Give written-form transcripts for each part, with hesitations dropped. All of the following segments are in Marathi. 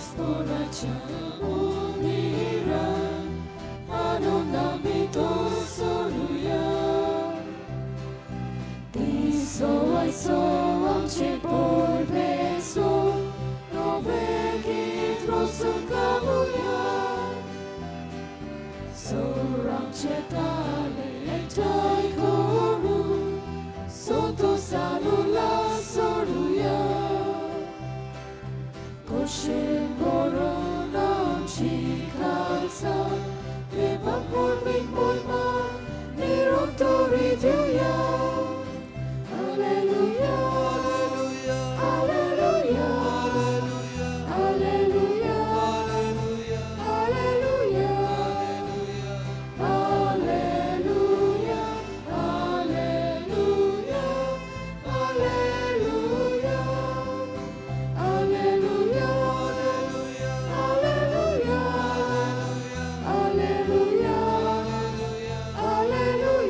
Sporacia unira, anonamito soluia. Tiso ai so amce por beso, no vegit rosum kavuia. So ramce tale etai koru, soto salula soluia. Koshin boronam chikatsa, eva porvin boima, nirom torituya. Alleluia, alleluia, alleluia, alleluia, alleluia, alleluia, alleluia, alleluia, alleluia, alleluia, alleluia.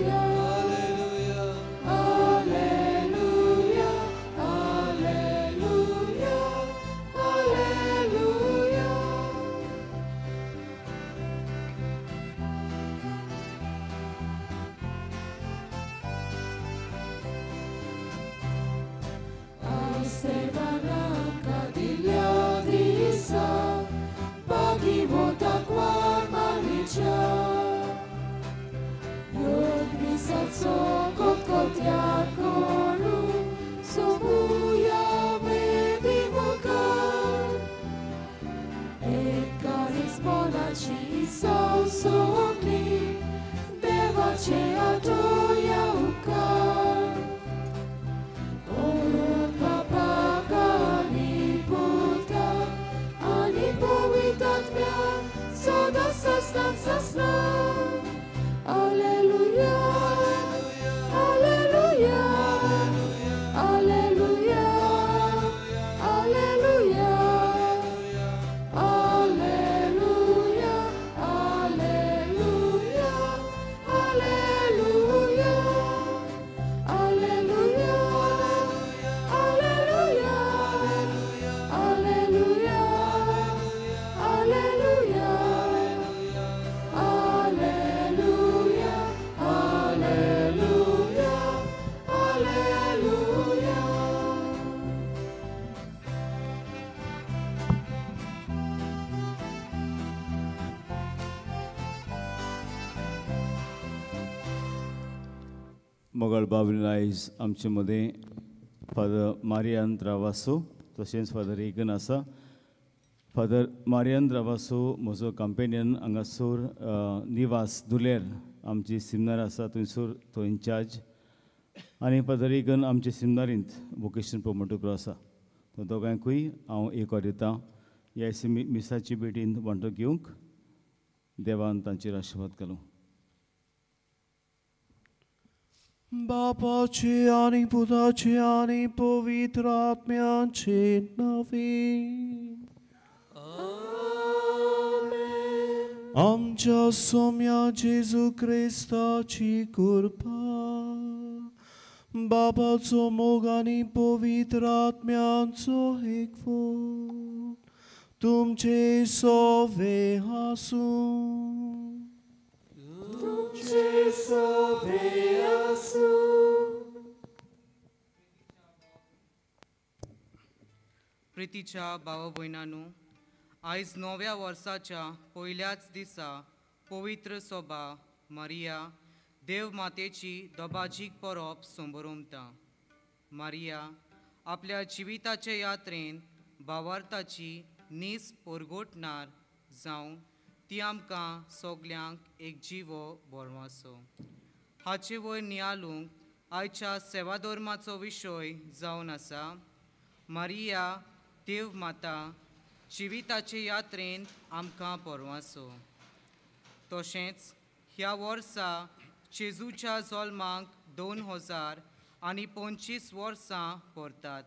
Mughal बाबलीन आयज आमचे मदें फादर मारियान रावासो तशेंच फादर इगन आसा. फादर मारियान रावासो म्हजो कंपेनियन हांगासर निवास दुलेर आमची सिमनार आसा थंयसर तो इंचार्ज आनी फादर इगन आमचे सिमनारींत वोकेशन प्रोमोटर आसा. तो दोगांयकूय हांव येवकार दितां ह्या मिसाची भेटीन वांटो घेवंक. देवान तांचेर आशिर्वाद घालूं. बापाचे आणि पुताचे आणि पवित्र आत्म्याचे नावे. आमच्या सोम्या जेजू ख्रिस्ताची कृपा, बापाचो मोग आणि पवित्र आत्म्याचो एकवट तुमचे सोवे आसूं. प्रितीच्या भावा भयणांनो, आयज नव्या वर्साच्या पयल्याच दिसा पवित्र सोबा मारिया देव मातेची दोबाजीक परब संबरमता. मारिया आपल्या जिविताचे यात्रेन भावार्थाची नीस परगोटणार जावं ती आमकां सगल्यांक एक जिवो बोरवासो. हाचे वयर नियाळूंक आयच्या सेवा धर्माचो विशय जावन आसा. मारिया देव माता जिविताचे यात्रेन आमकां परवासो. तशेंच ह्या वर्सा जेजूच्या जल्माक 2025 वर्सां परतात.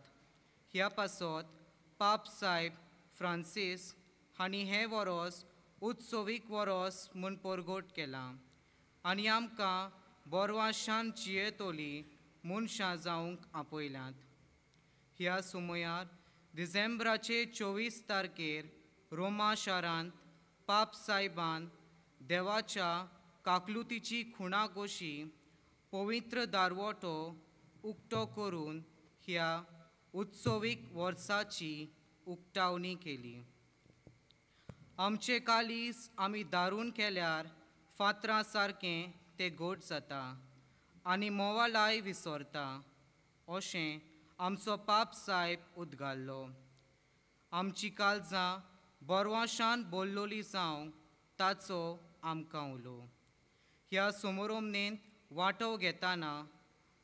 ह्या पासत पाप साहेब फ्रांसीस हांणी हें वरोस उत्सवीक वरोस म्हूण परगोट केलां आनी आमकां बोरवां शान जियेतोली मनशां जावंक आपयल्यांत. ह्या सुमयार डिसेंबराचे 24 तारखेर रोमा शारांत पाप सायबान देवाच्या काकलुतीची खुणा गोशी पवित्र दारवटो उक्तो करून ह्या उत्सवीक वर्साची उक्तावणी केली. आमचे कालीस आमी दारून केल्यार फातरां सारकें तें गोड जाता आनी मोवालाय विसरता अशें आमचो पाप साहेब उद्गारलो. आमची काळजां बोरवाशान बोल्लोली जावं ताचो आमकां उलो. ह्या समारंभेंत वांटो घेतना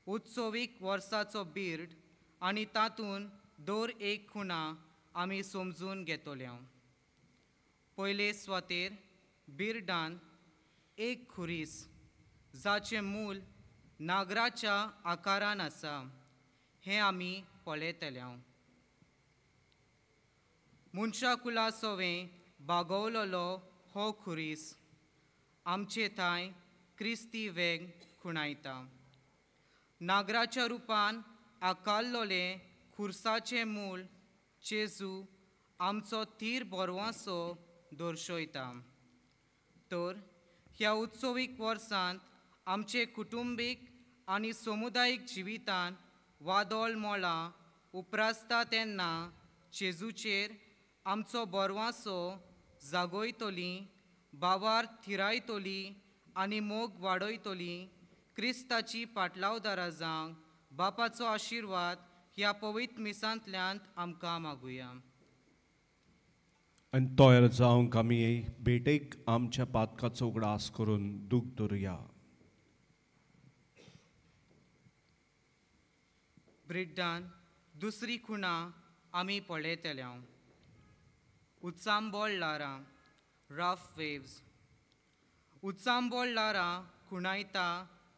उत्सवीक वर्साचो बिर्ड आनी तातूंत दर एक खुणा आमी समजून घेतल्यो. पयले सुवातेर बिर्डान एक खुरीस जाचें मूल नागराच्या आकारान आसा हें आमी पळयतल्यो. मनशा कुला सोवें बागोवलोलो हो खुरीस आमचे थंय क्रिस्ती वेग खुणायता. नागराच्या रुपान आकारलोले खुर्साचें मूल जेजू आमचो थीर बोरवासो दर्शयता. तर ह्या उत्सवीक वर्सांत आमचे कुटुंबीक आनी समुदायीक जिवितान वादळ मोळां उपरासता तेन्ना जेजूचेर आमचो बोरवासो जागोयतली, भावार थिरायतली आनी मोग वाडयतली. क्रिस्ताची पाटलावदारां जावंक बापाचो आशिर्वाद ह्या पवित्र मिसांतल्यान आमकां मागुया. आनी तयार जावंक आमी भेटेक आमच्या पातकाचो उगडास करून दूख धरुया. ब्रिड्डान दुसरी खुणा आमी पळयतल्यो. उचांबोळ लारां रफ वेव्स. उचांबोळ लारां खुणायता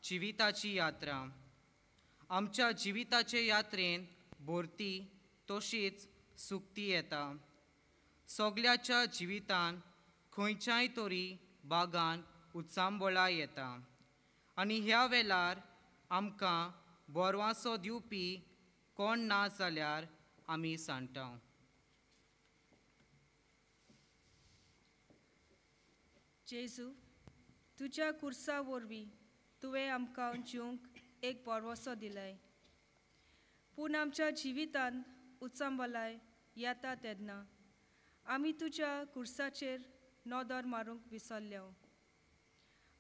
जिविताची यात्रा. आमच्या जिविताचे यात्रेन बोरती तशीच सुक्ती येता. सगल्याच्या जिवितान खंयच्याय तरी बागान उचांबोळा येता आनी ह्या वेळार आमकां बोरवासो दिवपी कोण ना जाल्यार आमी सांठा. जेजू, तुज्या कुर्सा वरवीं तुवें आमकां जिवंक एक बोरवोसो दिलाय. पूण आमच्या जिवितान उचांबलाय येता तेन्ना आमी तुज्या कुर्साचेर नदर मारूंक विसरल्यो.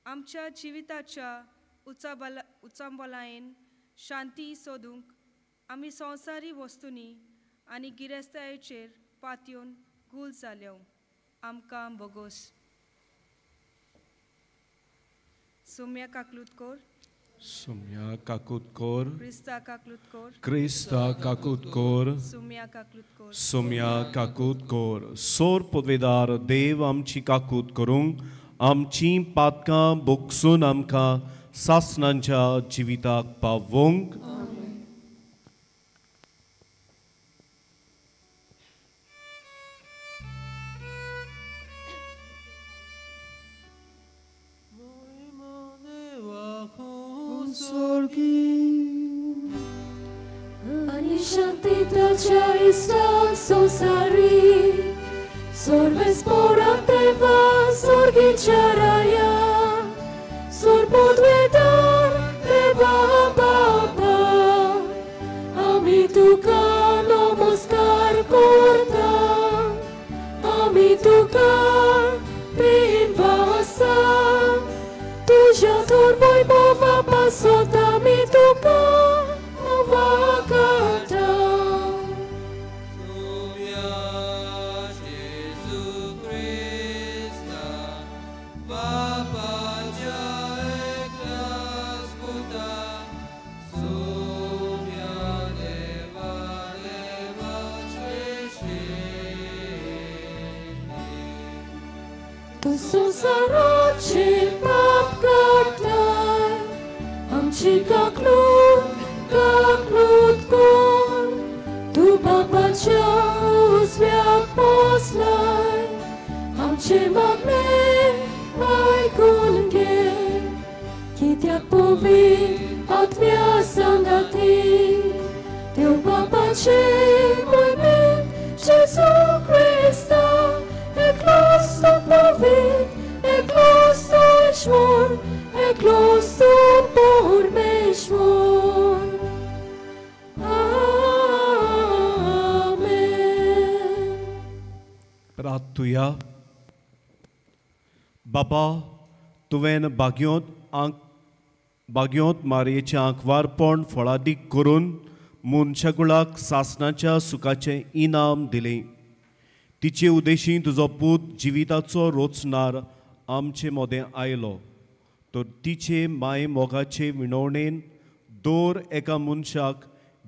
आमच्या जिविताच्या उचांबलायेन शांती सोदूंक आमी संवसारी वस्तूंनी आनी गिरेस्तायेचेर पातयेवन घुल जाल्यो. आमकां बोगोस. सोम्या काकलुतकोर, सोम्या काकुतकोर, क्रिस्ता काकलुतकोर, क्रिस्ता काकुतकोर, सोम्या काकलुतकोर, सोम्या काकुतकोर. सोर पदवेदार देव आमची काकूत करूंक आमची पातकां बोगसून आमकां सासणांच्या जिविताक पावोवंक. Ani shantitacia ista sosari, sorbe spora teva sorgi charaya, sor podvedar teva baba, ami tuka namaskar korta, ami tuka pinvasa, tuja torvoi mova pasota mi tuka vakata. Tu संसाराचे पाप काढताय, आमची काकलूत कोण, तू बापाच्या उजव्याक पोसलाय, आमचे मागणे ऐकून घे, कित्याक पवित्र आत्म्या संगाती, देव बापाचे मोहिमेंत जेजू क्रिस्ता करुया. बाबा, तुवें बाग्योत मारयेचें आंकवारपण फळादीक करून मनशाकुळाक सासणाच्या सुखाचें इनाम दिलें. तिचे उदेशी तुजो पूत जिविताचो रोचणार आमचे मोदें आयलो. तर तिचे माय मोगाचे विणवणेन दर एका मनशाक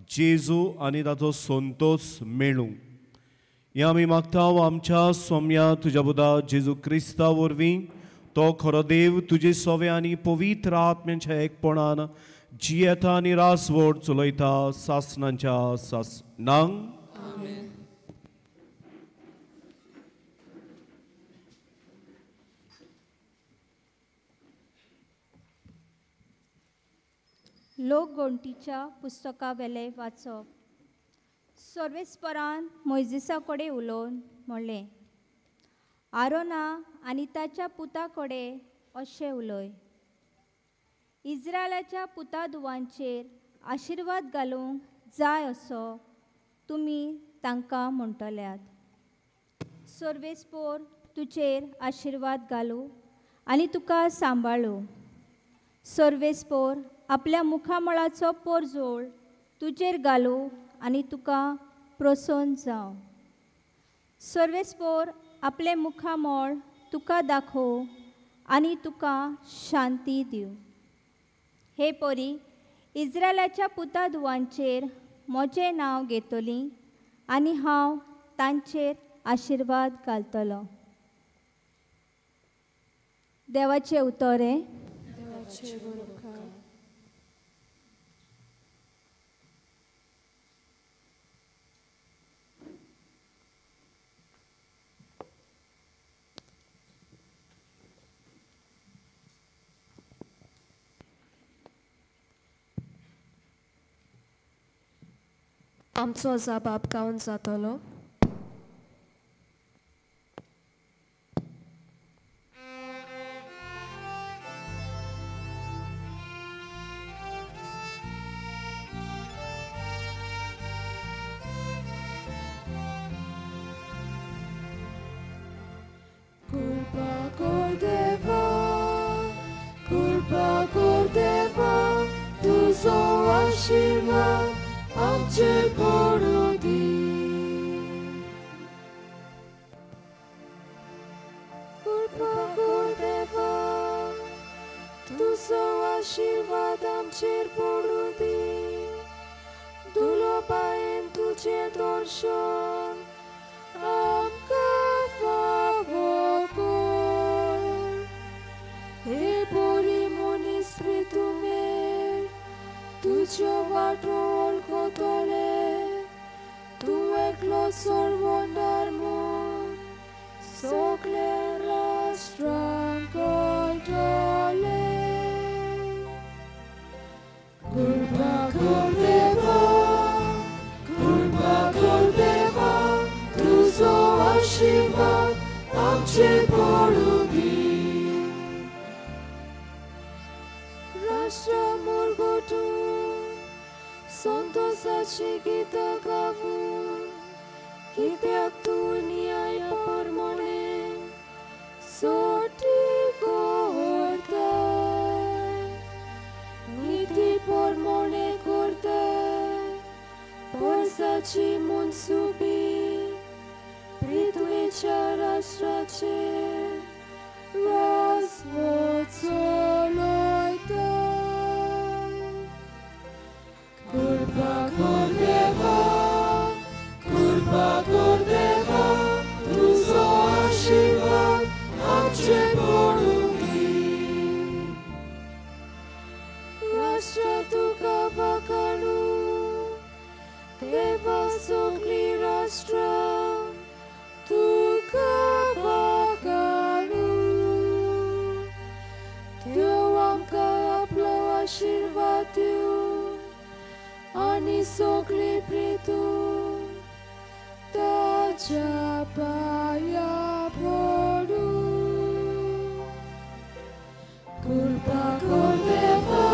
जेजू आनी ताचो संतोष मेळूं. हें आमी मागता आमच्या सोम्या तुज्या बुदा जेजू क्रिस्ता वरवीं. तो खरो देव तुजे सोवे आनी पवित्र आत्म्याच्या एकपणान जियेता आनी रासवड चलयता सासणांच्या सासणांक. लोक गोंटीच्या पुस्तका वेले वाचप. सर्वेस्परान मोइजेसा कडेन उलोवन म्हणलें, आरोना आनी ताच्या पुता कडेन अशें उलय. इस्रायलाच्या पुताधुवांचेर आशिर्वाद घालूंक जाय असो तुमी तांकां म्हणटल्यात. सर्वेस्पोर तुजेर आशिर्वाद घालूं आनी तुका सांबाळूं. सर्वेस्पोर आपल्या मुखामळाचो पोरजोळ तुजेर घालूं आनी तुका प्रसन्न जावं. सर्वेस्पोर आपले मुखामळ तुका दाखोव आनी तुका शांती दिवं. हे परी इस्रायलाच्या पुताधुवांचेर म्हजें नांव घेतलीं आनी हांव तांचेर आशिर्वाद घालतलो. देवाचें उतोरें. आमचो जबाब गावन जातलो. Kurba Kordeva, tuzo आशीर्वाद आमचेर पडूं दी. कृपा कर देवा, तुजो आशीर्वाद आमचेर पडूं दी. दुलोबायेन तुजें दर्शन आमकां फावो कर. हे बरी मनीस तुमेर तुज्यो वाटो वळखतले. तूं एकलो सर्वोंडार म्हूण सगळे राष्ट्रांक कळटले. कृपा कर देवा, कृपा कर देवा, तुजो आशीर्वाद आमचेर पडूं दी. राष्ट्र मुरगोटून संतोषाची गितां गावून कित्याक तूं न्याय परमणे सोटी करता. नीती परमणे करता. वर्साची मनसुबी पृथ्वीच्या राष्ट्राचेर रासवड चलयता. कृपा कर देवा, कृपा कर देवा, तुजो आशीर्वाद आमचेर पडूं दी. राष्ट्र तुका वाखाणू, देवा सगळीं राष्ट्रां तुका वाखाणू. देव आमकां आपलो आशीर्वाद दिवं आनी सगळीं प्रितून ताच्या पांयां पडूं. कृपा कर देवा,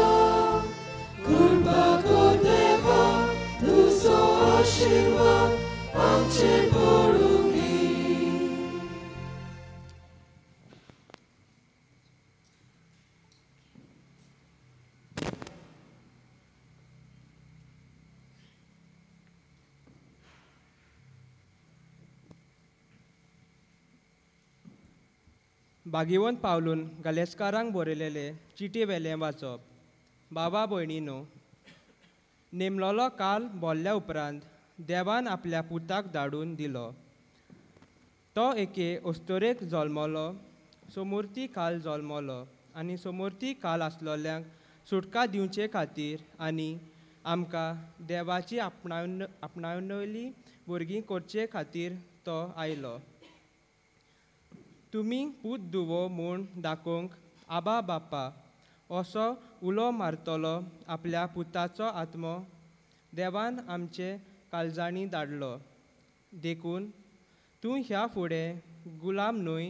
कृपा कर देवा, तुजो आशीर्वाद आमचेर पडूं दी. बागीवंत पावलून गालेस्कारांक बरयलेले चिटी वेलें वाचप. बाबा भयणीनो, नेमलोलो काल बोल्ल्या उपरांत देवान आपल्या पुताक धाडून दिलो. तो एके अस्तोरेक जल्मलो, समूर्ती काल जल्मलो आनी समूर्ती काल आसलोल्यांक सुटका दिवचे खातीर आनी आमकां देवाची आपणावलेली भुरगीं करचे खातीर तो आयलो. तुमी पूत धुवो म्हूण दाखोवंक आबा बापा असो उलो मारतलो आपल्या पुताचो आत्मो देवान आमचे काळजांनी धाडलो. देखून तूं ह्या फुडें गुलाम न्हय,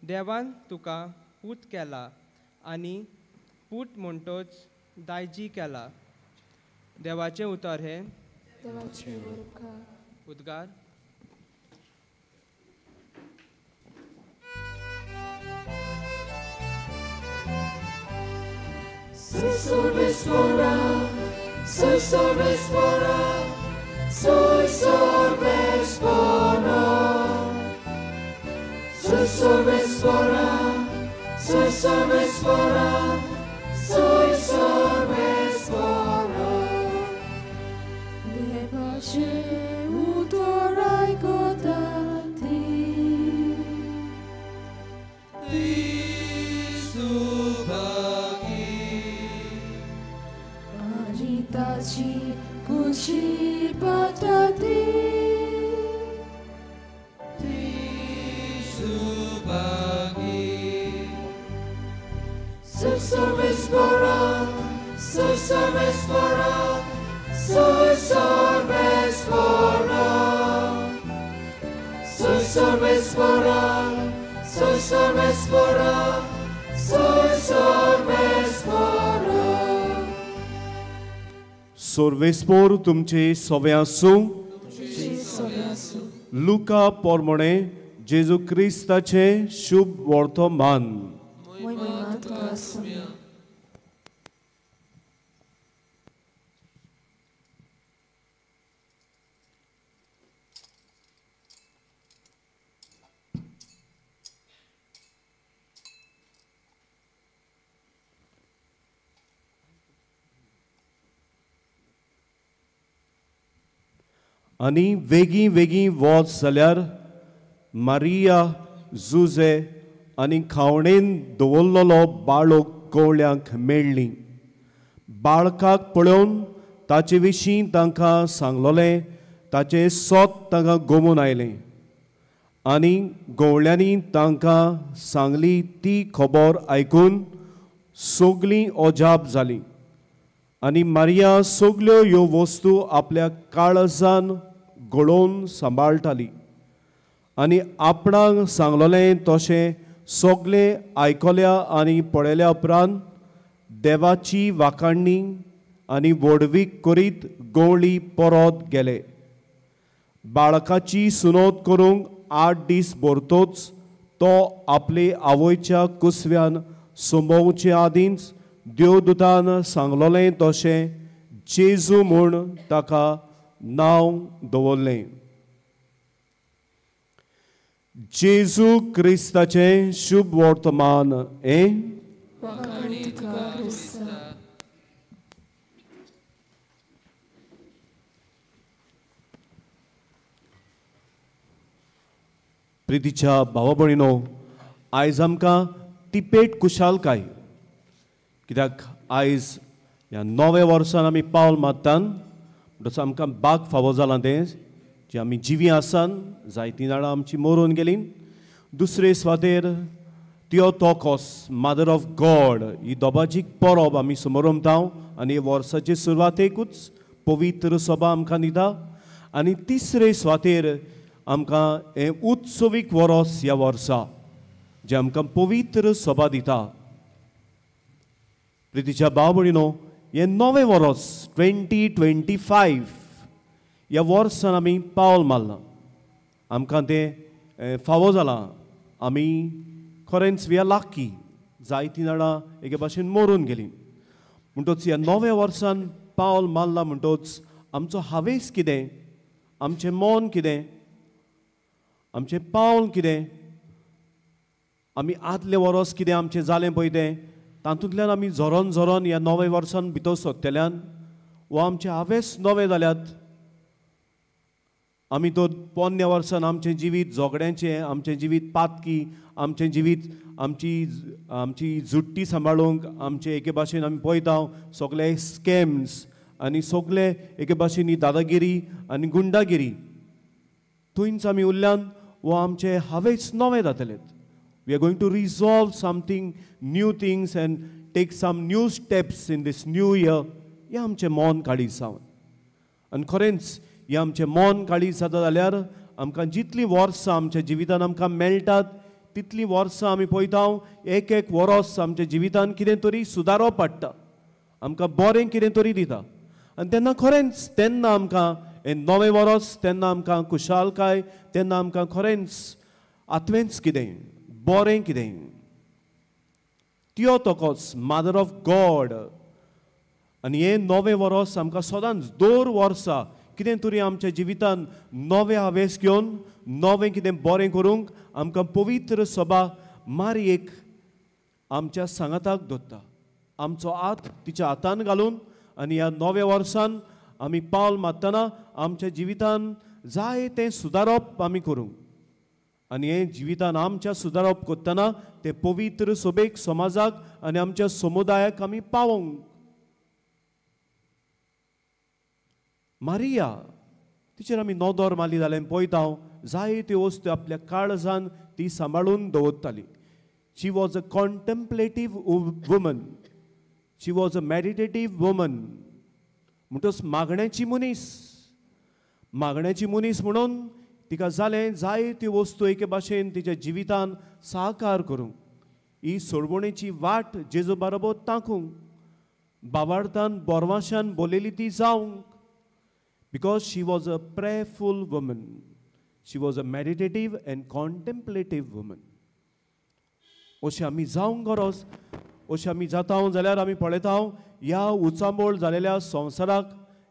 देवान तुका पूत केला आनी पूत म्हणटोच दायजी केला. देवाचें उतर हे उद्गार. Soy respora, soy respora, soy respora, soy respora, soy respora, soy respora. 내 밭에 우도라이 고단티 다시 굳이 받아들이 수박이 respora, soy respora, soy respora, soy respora, soy respora, soy respora. सोर्वेस्पोर तुमचे सवे आसूं. लुका पोरमोणे जेजू क्रिस्ताचे शुभ वर्तमान. आनी वेगीं वेगीं वच जाल्यार मारिया जुजे आनी खावणेन दवरलेलो बाळक गवळ्यांक मेळ्ळी. बाळकाक पळोवन ताचे विशीं तांकां सांगलोलें. ताचें सोत तांकां गमून आयलें आनी गवळ्यांनी तांकां सांगली ती खबर आयकून सगलीं अजाप जालीं. आनी मारिया सगल्यो ह्यो वस्तू आपल्या काळजान घडोवन सांबाळटाली आनी आपणाक सांगलोलें तशें सगलें आयकल्या आनी पळयल्या उपरांत देवाची वाखाणणी आनी व्हडवीक करीत गवळी परत गेले. बाळकाची सुनोद करूंक 8 दीस भरतोच तो आपले आवयच्या कुसव्यान सोंबोवचे आदींच देवदूतान सांगलोलें तशें जेजू म्हूण ताका नांव दवरलें. जेजू क्रिस्ताचें शुभ वर्तमान हे प्रितीच्या भावा भयणीनो, आयज आमकां तिपेट कुशालकाय, कित्याक आयज ह्या नव्या वर्सान आमी पावल मारतात. म्हणटच आमकां बाग फावो जालां तें जे आमी जिवी आसान जायतीं जाणां आमची मरून गेलीं. दुसरे सुवातेर थियोटोकोस, मदर ऑफ गॉड, ही दोबाजीक परब आमी समोरमताव आनी हे वर्साचे सुरवातेकूच पवित्र सभा आमकां दिता. आनी तिसरे सुवातेर आमकां हें उत्सवीक वर्स ह्या वर्सा जे आमकां पवित्र सभा दिता. प्रितीच्या भाव भयणीनो, हें नवें वर्स 2025 ह्या वर्सान आमी पावल मारलां. आमकां तें फावो जालां. आमी खरेंच वी आर लाकी. जायतीं जाणां एके भाशेन मरून गेलीं. म्हणटच ह्या नव्या वर्सान पावल मारलां म्हणटच आमचो हावेस कितें, आमचें मन कितें, आमचें पावल कितें, आमी आदले वरोस कितें आमचें जालें पळय तें तातूंतल्यान आमी झरोन झरोन ह्या नवे वर्सान भितर सोदतल्यान वो आमचे हावेस नवे जाल्यात. आमी तो पोन्न्या वर्सान आमचें जिवीत झगड्यांचें, आमचें जिवीत पातकी, आमचें जिवीत आमची जुट्टी सांबाळूंक आमचे एके भाशेन आमी पळयता सगळे स्कॅम्स आनी सगळे एके भाशेन ही दादागिरी आनी गुंडागिरी थंयच आमी उरल्यान वो आमचे हावेस नवे जातलेत. We are going to resolve something new things and take some new steps in this new year. हें आमचें मन काळीज जावन आनी खरेंच हें आमचें मन काळीज जाता जाल्यार आमकां जितलीं वर्सां आमच्या जिवितान आमकां मेळटात तितलीं वर्सां आमी पळयता एक एक वरोस आमच्या जिवितान कितें तरी सुदारप हाडटा, आमकां बरें कितें तरी दिता. आनी तेन्ना खरेंच तेन्ना आमकां हें नवें वरोस, तेन्ना आमकां खुशालकाय, तेन्ना आमकां खरेंच आत्मेंच कितें बरें कितें. Theotokos mother of God. आनी हें नवें वरोस आमकां सदांच दर वर्सा कितें तरी आमच्या जिवितान नवे हावेस घेवन नवें कितें बरें करूंक आमकां पवित्र सभा मारयेक आमच्या सांगाताक दवरता. आमचो हात तिच्या हातान घालून आनी ह्या नव्या वर्सान आमी पावल मारतना आमच्या जिवितान जाय तें सुदारप आमी करूंक. आनी हें जिवितान आमच्या सुदारप करतना तें पवित्र सभेक, समाजाक आनी आमच्या समुदायाक आमी पावोंक. मारिया तिचेर आमी नदर मारली जाल्यार पळयता जाय त्यो वस्तू आपल्या काळजान ती सांबाळून दवरताली. She was a contemplative woman, she was a meditative woman. म्हणटच मागण्याची मनीस म्हणून तिका जालें जाय त्यो वस्तू एके भाशेन तिच्या जिवितान साकार करूंक, ही सोडवणेची वाट जेजू बरोबर तांकूंक, बाबार्थान बोरवाशान बोलयली ती जावंक. Because she was a prayerful woman. She was a meditative and contemplative woman. अशें आमी जावंक गरज. अशें आमी जाता जाल्यार आमी पळयता ह्या उचांबोळ जालेल्या संवसाराक,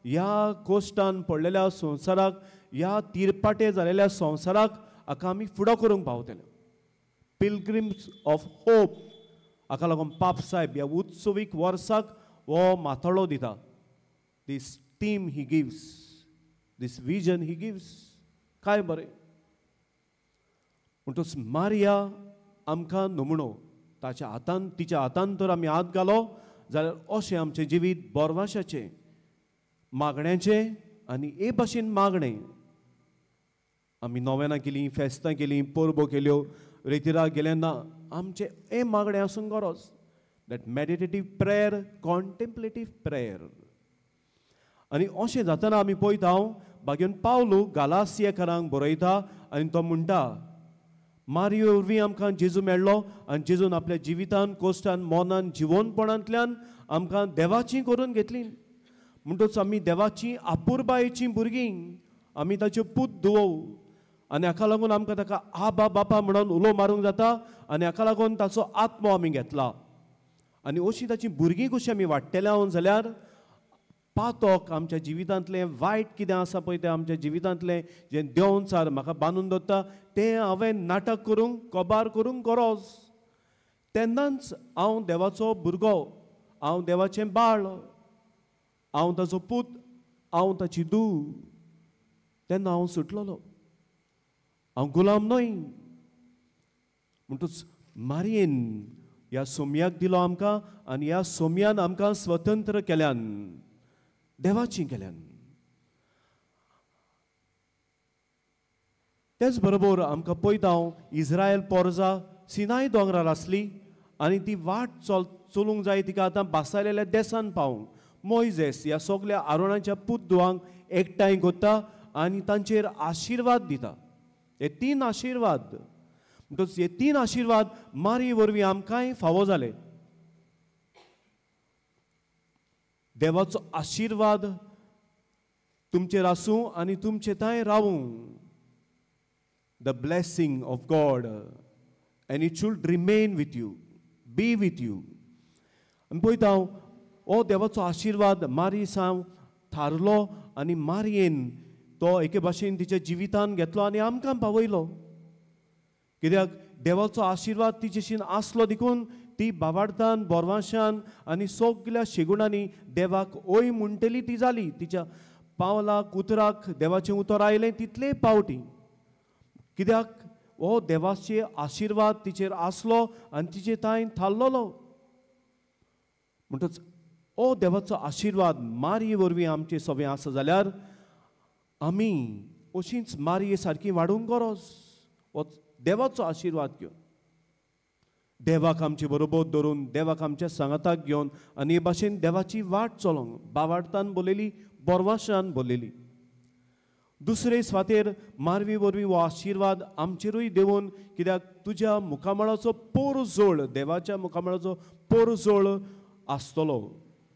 ह्या कोश्टान पडलेल्या संवसाराक, ह्या तिरपाटे जालेल्या संवसाराक हाका आमी फुडो करूंक पावतले. पिलग्रिम्स ऑफ होप हाका लागून पाप साहेब ह्या उत्सवीक वर्साक हो माथाळो दिता. दिस theme he gives, this vision he gives. काय बरें. म्हणटच मारिया आमकां नमुणो ताच्या हातान, तिच्या हातान तर आमी हात घालो जाल्यार अशें आमचें जिवीत बोरवाशाचें, मागण्याचें आनी हे भाशेन मागणें. आमी नोवेनां केलीं, फेस्तां केलीं, परबो केल्यो, रितीराक गेले ना, आमचें हें मागणें आसूंक गरज. That meditative prayer, contemplative prayer. आनी अशें जातना आमी पळयता भाग्यन पावलू गालासियाकारांक बरयता आनी तो म्हणटा मारिये वरवीं आमकां जेजू मेळ्ळो आनी जेजून आपल्या जिवितान, कोश्टान, मोनान, जिवनपणांतल्यान आमकां देवाची करून घेतली. म्हणटच आमी देवाची आपुरबायेचीं भुरगीं, आमी ताच्यो पूत धुवो आनी हाका लागून आमकां ताका आबा बापा म्हणून उलो मारूंक जाता. आनी हाका लागून ताचो आत्मो आमी घेतला. आनी अशीं ताचीं भुरगीं कशीं आमी वाडटल्या जाल्यार पातोक आमच्या जिवितांतलें वायट कितें आसा पळय तें आमच्या जिवितांतलें जें देंवचार म्हाका बांदून दवरता तें हांवें नाटक करूंक, कोबार करूंक गरज. तेन्नाच हांव देवाचो भुरगो, हांव देवाचें बाळ, हांव ताचो पूत, हांव ताची धूव. तेन्ना हांव सुटलोलो, हांव गुलाम न्हय. म्हणटच मारयेन ह्या सोमयाक दिलो आमकां आनी ह्या सोमयान आमकां स्वतंत्र केल्यान, देवाची केल्यान. तेच बरोबर आमकां पळयता इस्रायल पोरजा सिनाय दोंगरार आसली आनी ती वाट चलूंक जाय तिका आतां बासायलेल्या देसान पावूंक. मोइजेस ह्या सगळ्या आरोणाच्या पूत धुवांक एकठांय करता आनी तांचेर आशिर्वाद दिता. हे 3 आशिर्वाद. म्हणटच हे 3 आशिर्वाद मारये वरवीं आमकांय फावो जाले. देवाचो आशिर्वाद तुमचेर आसूं आनी तुमचे थंय रावूं. The blessing of God end it should remain with you, B with you. आमी पळयता हो देवाचो आशिर्वाद मारये साव थारलो आनी मारयेन तो एके भाशेन तिच्या जिवितान घेतलो आनी आमकां पावयलो. कित्याक देवाचो आशिर्वाद तिचेशीन आसलो देखून ती बावार्थान बोरवाशान आनी सगल्या शेगुणांनी देवाक ओय म्हणटली ती जाली. तिच्या पावलाक उतराक देवाचें उतर आयलें तितले पावटी. कित्याक हो देवाचे आशिर्वाद तिचेर आसलो आनी तिचे ताईन थारलोलो. म्हणटच हो देवाचो आशिर्वाद मारये वरवीं आमचे सगळें आसा जाल्यार आमी अशींच मारये सारकी वाडूंक गरज. हो देवाचो आशिर्वाद घेवन देवाक आमचे बरोबर धरून देवाक आमच्या सांगाताक घेवन आनी हे भाशेन देवाची वाट चलोवंक बावार्थान बोललेली बोरवाशान बोललेली. दुसरे स्वातेर मारवी वरवीं हो आशिर्वाद आमचेरूय देवून कित्याक तुज्या मुखामळाचो पोरजोळ देवाच्या मुखामळाचो पोरजोळ आसतलो.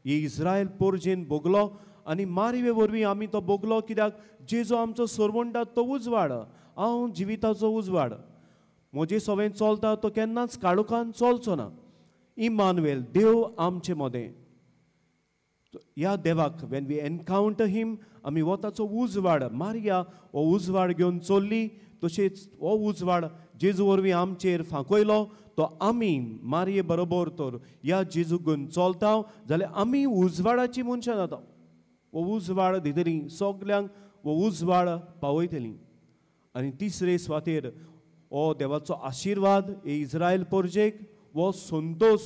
ही इस्रायल पोरजेन भोगलो आनी मारवे वरवीं आमी तो भोगलो. कित्याक जेजो आमचो सर्वंटा तो उजवाड हांव जिविताचो उजवाड. म्हजें सगळें चलता तो केन्नाच काळोखान चलचो ना. इमानुएल देव आमचे मदें. ह्या देवाक वेन वी एनकावंटर हिम आमी हो ताचो उजवाड मारिया हो उजवाड घेवन चल्ली. तशेंच हो उजवाड जेजू वरवीं आमचेर फांकयलो तो आमी मारये बरोबर तर ह्या जेजूक घेवन चलता जाल्यार आमी उजवाडाची मनशां जाता. हो उजवाड दितली सगल्यांक हो उजवाड पावयतली. आनी तिसरे स्वातेर हो देवाचो आशिर्वाद हे इस्रायल पोरजेक हो संतोष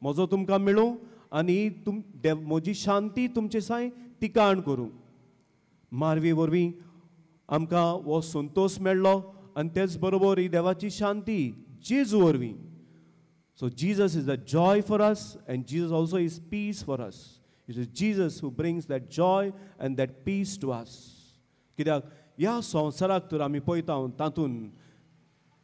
म्हजो तुमकां मेळूं आनी म्हजी शांती तुमचे साय तिकाण करूं. मारवी वरवीं आमकां हो संतोष मेळ्ळो आनी तेच बरोबर ही देवाची शांती जेजू वरवीं. So Jesus is the joy for us and Jesus also is peace for us. It is Jesus who brings that joy and that peace to us. कित्याक ह्या संवसाराक तर आमी पळयता तातूंत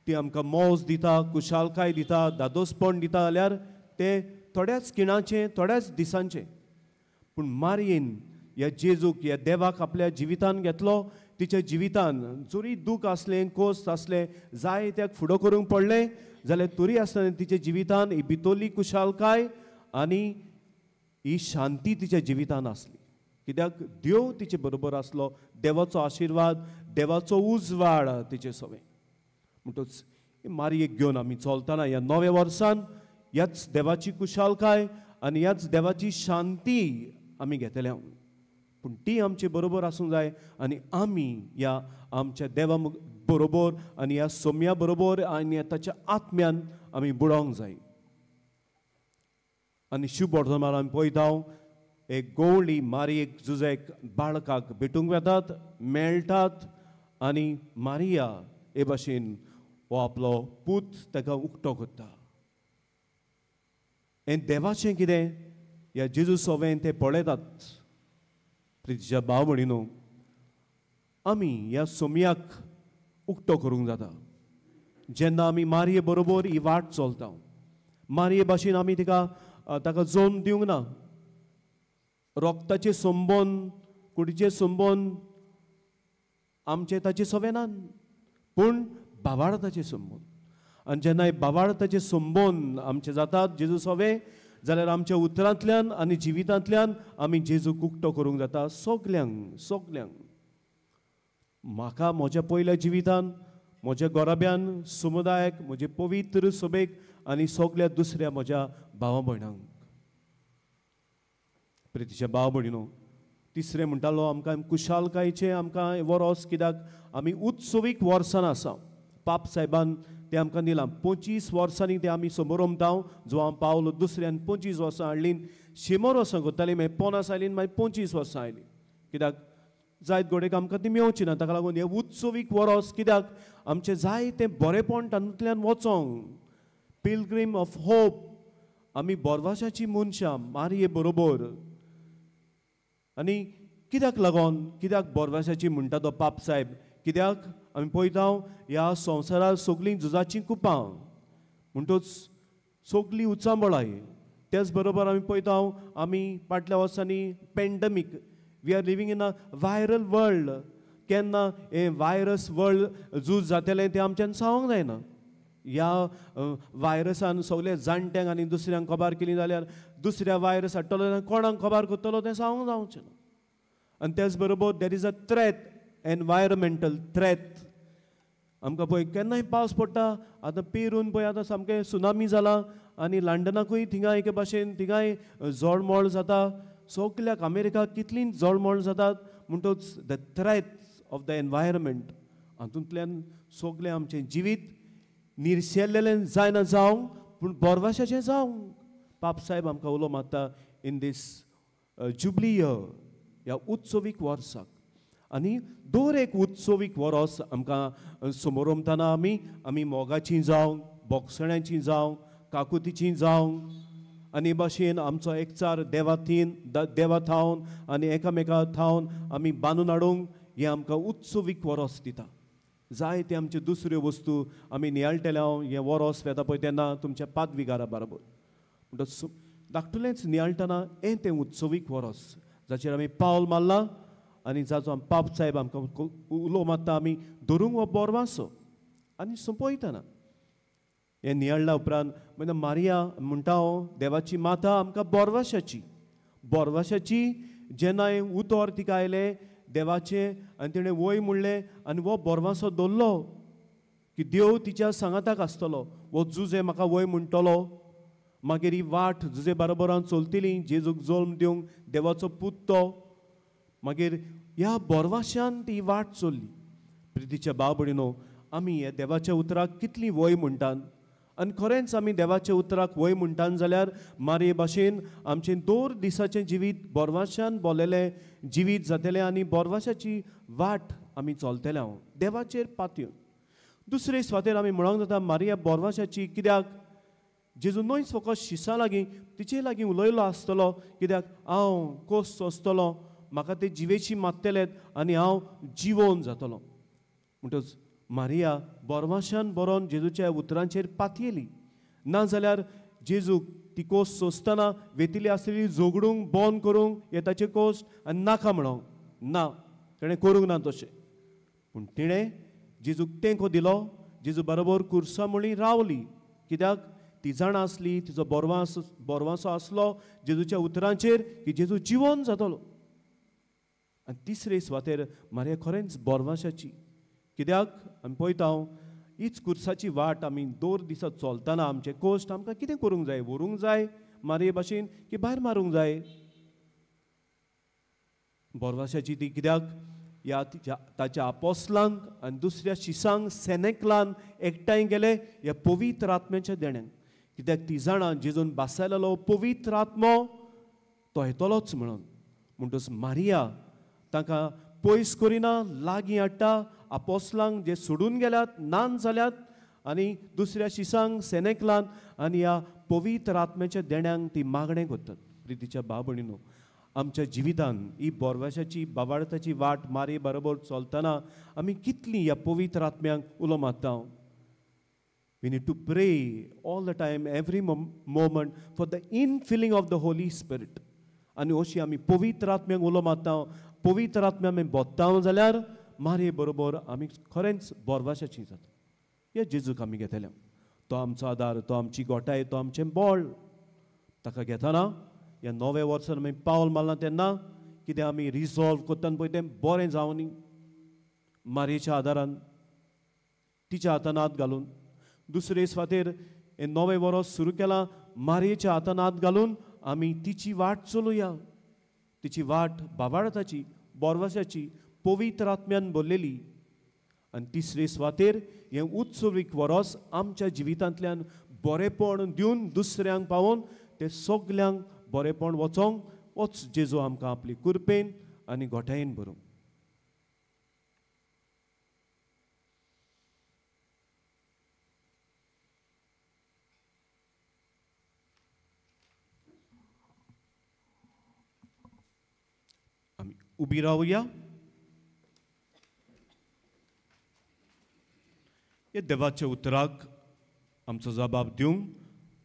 ती आमकां मोज दिता कुशालकाय दिता दादोसपण दिता जाल्यार ते थोड्याच खिणाचे थोड्याच दिसांचे. पूण मारयेन ह्या जेजूक ह्या देवाक आपल्या जिवितान घेतलो. तिच्या जिवितान जोरी दूख आसलें कोस्त आसलें जाय त्याक फुडो करूंक पडलें जाल्यार तरी आसतना तिच्या जिवितान ही भितरली कुशालकाय आनी ही शांती तिच्या जिवितान आसली. कित्याक देव तिचे बरोबर आसलो. देवाचो आशिर्वाद देवाचो उजवाड तिचे सगळें. म्हणटच मारयेक घेवन आमी चलतना ह्या नव्या वर्सान ह्याच देवाची कुशालकाय आनी ह्याच देवाची शांती आमी घेतल्या. पूण ती आमचे बरोबर आसूंक जाय आनी आमी ह्या आमच्या देवा बरोबर आनी ह्या सोम्या बरोबर आनी ताच्या आत्म्यान आमी बुडोवंक जाय. आनी शुभ वर्तमान आमी पळयता एक गवळी मारयेक जुजेक बाळकाक भेटूंक वेतात मेळटात आनी मारिया हे भाशेन हो आपलो पूत ताका उक्तो करता. हें देवाचें कितें ह्या जेजू सोवें ते पळयतात. प्रितीच्या भाव भयणीनो आमी ह्या सोमयाक उक्तो करूंक जाता. जेन्ना आमी मारये बरोबर ही वाट चलता मारये भाशेन आमी ताका जोम दिवंक ना. रोगताचे संबंद कुडीचे संबंद आमचे ताचे सवेनान पूण भावार्थाचे संबंद. आनी जेन्ना हे भावार्थाचे संबंद आमचे जातात जेजू सवे जाल्यार आमच्या उतरांतल्यान आनी जिवितांतल्यान आमी जेजूक उक्तो करूंक जाता सगल्यांक सगल्यांक. म्हाका म्हज्या पयल्या जिवितान म्हज्या गोराब्यान समुदायाक म्हजे पवित्र सभेक आनी सगल्या दुसऱ्या म्हज्या भावा भयणांक. प्रितीच्या भाव भयणीनो तिसरें म्हणटालो आमकां कुशालकायेचें आमकां वरोस कित्याक आमी उत्सवीक वर्सान आसा. पाप साहेबान ते आमकां दिलां 25 वर्सांनी ते आमी समोर उमता. जो हांव पावलो दुसऱ्यान 25 वर्सां हाडलीं. शेमोर वर्सां करतालीं मागीर 50 आयलीं मागीर 25 वर्सां आयलीं. कित्याक जायत घोडेक आमकां ती मेवची ना. ताका लागून हे उत्सवीक वरोस कित्याक आमचें जाय तें बरेपण तातूंतल्यान वचोंक. पिलग्रीम ऑफ होप आमी बोरवाशाची मनशां मारये बरोबर. आनी कित्याक लागोन कित्याक बोरवाशाची म्हणटा तो पाप साहेब कित्याक आमी पळयता ह्या संवसारांत सगळीं झुजाचीं कुपां म्हणटच सगळीं उचांबळाय. त्याच बरोबर आमी पळयता आमी फाटल्या वर्सांनी pandemic we are living in a viral world. केन्ना हे वायरस वर्ल्ड झूज जातलें तें आमच्यान सांगूंक जायना. ह्या वायरसान सगळे जाणट्यांक आनी दुसऱ्यांक खबर केली जाल्यार दुसऱ्या वायरस हाडटलो जाल्यार कोणाक खबर करतलो तें सांगूंक जावचें ना. आनी त्याच बरोबर there is a threat environmental threat आमकां पळय केन्नाय पावस पडटा आतां पेरून पळय आतां सामकें सुनामी जाला आनी लंडनाकूय थिंगां एके भाशेन थिंगाय जळमळ जाता सगल्याक अमेरिकाक कितलींच जळमळ जातात म्हणटच the threats of the environment हातूंतल्यान सगलें आमचें जिवीत निर्शेल्लें जायना जावंक पूण बोरवाशाचें जावंक पाप साहेब आमकां उलो मारता इन दीस जुबली इयर ह्या उत्सवीक वर्साक आनी दर एक उत्सवीक वरोस आमकां समोर उमतना आमी मोगाचीं जावं बोगसण्याचीं जावं काकुतीचीं जावं आनी भाशेन आमचो एकचार देवा थावन आनी एकामेका थावन आमी बांदून हाडूंक हें आमकां उत्सवीक वरोस दिता जायते आमच्यो दुसऱ्यो वस्तू आमी नियाळटले हें वरोस वेता पळय तेन्ना तुमच्या पादविगारा बरोबर म्हणटच धाकटुलेंच नियाळटना हें तें उत्सवीक वरोस जाचेर आमी पावल मारला आनी जाचो पाप साहेब आमकां उलो मारता आमी धरूंक हो बोरवासो आनी सोंपयतना हें नियाळ्ळा उपरांत म्हणजे मारिया म्हणटा हांव देवाची माता आमकां बोरवाशाची जेन्ना उतर तिका आयलें देवाचें आनी तिणें वय म्हणलें आनी हो बोरवासो दवरलो की देव तिच्या सांगाताक आसतलो हो जुजे म्हाका वय म्हणटलो मागीर ही वाट जुजे बरोबर हांव चलतली जेजूक जल्म दिवंक देवाचो पूत तो मागीर ह्या बोरवाशान ती वाट चल्ली प्रितीच्या भाव भयणीनो आमी ह्या देवाच्या उतराक कितली वय म्हणटात आनी खरेंच आमी देवाच्या उतराक वय म्हणटात जाल्यार मारे भाशेन आमचें दर दिसाचें जिवीत बोरवाशान बोलेलें जिवीत जातलें आनी बोरवाशाची वाट आमी चलतले हांव देवाचेर पातयेवन दुसरे सुवातेर आमी म्हणूंक जाता मारिया बोरवाशाची कित्याक जेजू न्हयच फकत शिसा लागीं तिचे लागीं उलयलो आसतलो कित्याक हांव कोस सोंसतलो म्हाका ते जिवेची मागतलेत आनी हांव जिवोन जातलो म्हणटच मारिया बोरवाशान बरोवन जेजूच्या उतरांचेर पातयेली नाजाल्यार जेजूक ती कोस सोंसतना वेतिली आसलेली झगडूंक बंद करूंक हे ताचे कोस्ट आनी नाका म्हणूंक ना ताणें करूंक ना तशें पूण तिणें जेजूक तेंको दिलो जेजू बरोबर कुर्सा म्हणी रावली कित्याक ती जाणा आसली तिचो बोरवासो आसलो जेजूच्या उतरांचेर की जेजू जिवोन जातलो आनी तिसरे सुवातेर मारिया खरेंच बोरवाशाची कित्याक आमी पळयता हीच कुर्साची वाट आमी दर दिसा चलतना आमचे कोश्ट आमकां कितें करूंक जाय व्हरूंक जाय मारये भाशेन की भायर मारूंक जाय बोरवाशाची ती कित्याक ह्या ताच्या आपोस्लांक आनी दुसऱ्या शिसांक सेनेकलान एकठांय गेले ह्या पवित्र आत्म्याच्या देण्याक कित्याक ती जाणा जेजून बासायलेलो पवित्र आत्मो तो येतलोच म्हणटच मारिया ताका पयस करिना लागीं हाडटा आपोस्लांक जे सोडून गेल्यात नान जाल्यात आनी दुसऱ्या शिसांक सेनेकलान आनी ह्या पवित्र आत्म्याच्या देण्यांक ती मागणें करतात प्रितीच्या भाव भयणीनो आमच्या जिवितान ही बोरवाशाची बाबाळताची वाट मारे बरोबर चलतना आमी कितली ह्या पवित्र आत्म्यांक उलो मारता We need to pray all the time, every moment for the infilling of the Holy Spirit. आनी अशी आमी पवित्र आत्म्यांक उलो मारता पवित्र आत्म्या आमी बोत्ता जाल्यार मारे बरोबर आमी खरेंच बोरवाशाची जाता हे जेजूक आमी घेतले तो आमचो आदार तो आमची गोठाय तो आमचें बळ ताका घेतना ह्या नव्या वर्सान आमी पावल मारला तेन्ना कितें आमी रिजॉल्व करतना पळय तें बरें जावं न्ही मारयेच्या आदारान तिच्या हातान हात घालून दुसरे सुवातेर हे नवें वर्स सुरू केलां मारयेच्या हातान हात घालून आमी तिची वाट चलुया तिची वाट बाबाळताची बोरवाशाची पवित्र आत्म्यान भरलेली आनी तिसरे सुवातेर हें उत्सवीक वर्स आमच्या जिवितांतल्यान बरेपण दिवन दुसऱ्यांक पावोवन ते सगल्यांक बरेपण वचोंक होच जेजू आमकां आपली कुरपेन आनी गोठायेन भरूंक आमी उबी रावया हे देवाच्या उतराक आमचो जबाब दिवंक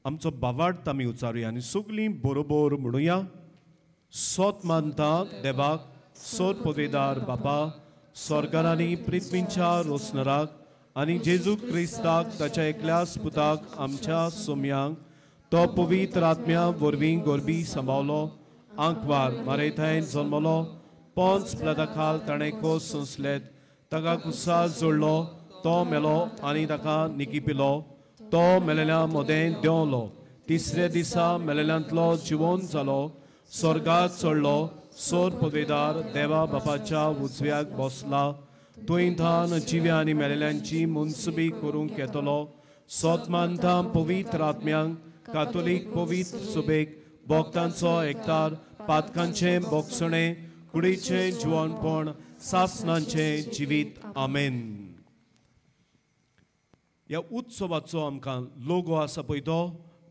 आमचो बावार्थ आमी उचारुया आनी सगलीं बरोबर म्हणुया सोत मानता देवाक सोत पगेदार बापा स्वर्गार आनी पृथ्वीच्या रोसनराक आनी जेजू क्रिस्ताक ताच्या एकल्याच पुताक आमच्या सोम्यांक तो पवित्र आत्म्या वरवीं गोरबी सांबावलो आंकवार मारयतायन जल्मलो पोंच प्लदा खाल ताणें कोस संसलेत ताका कुसा जोडलो तो मेलो आनी ताका निकिपिलो तो मेलेल्या मोदें देंवलो तिसरे दिसा मेलेल्यांतलो जिवंत जालो स्वर्गात चडलो सोर पदवेदार देवा बापाच्या उजव्याक बसला तुयंतान जिव्या आनी मेलेल्यांची मुनसुबी करूंक येतलो सोतमानता पवित्र आत्म्यांक कातोलीक पवित्र सुबेक भक्तांचो एकतार पातकांचे बोगसणे कुडीचे जिवणपण सासणांचे जिवीत आमेन. ह्या उत्सवाचो आमकां लोगो आसा पळय तो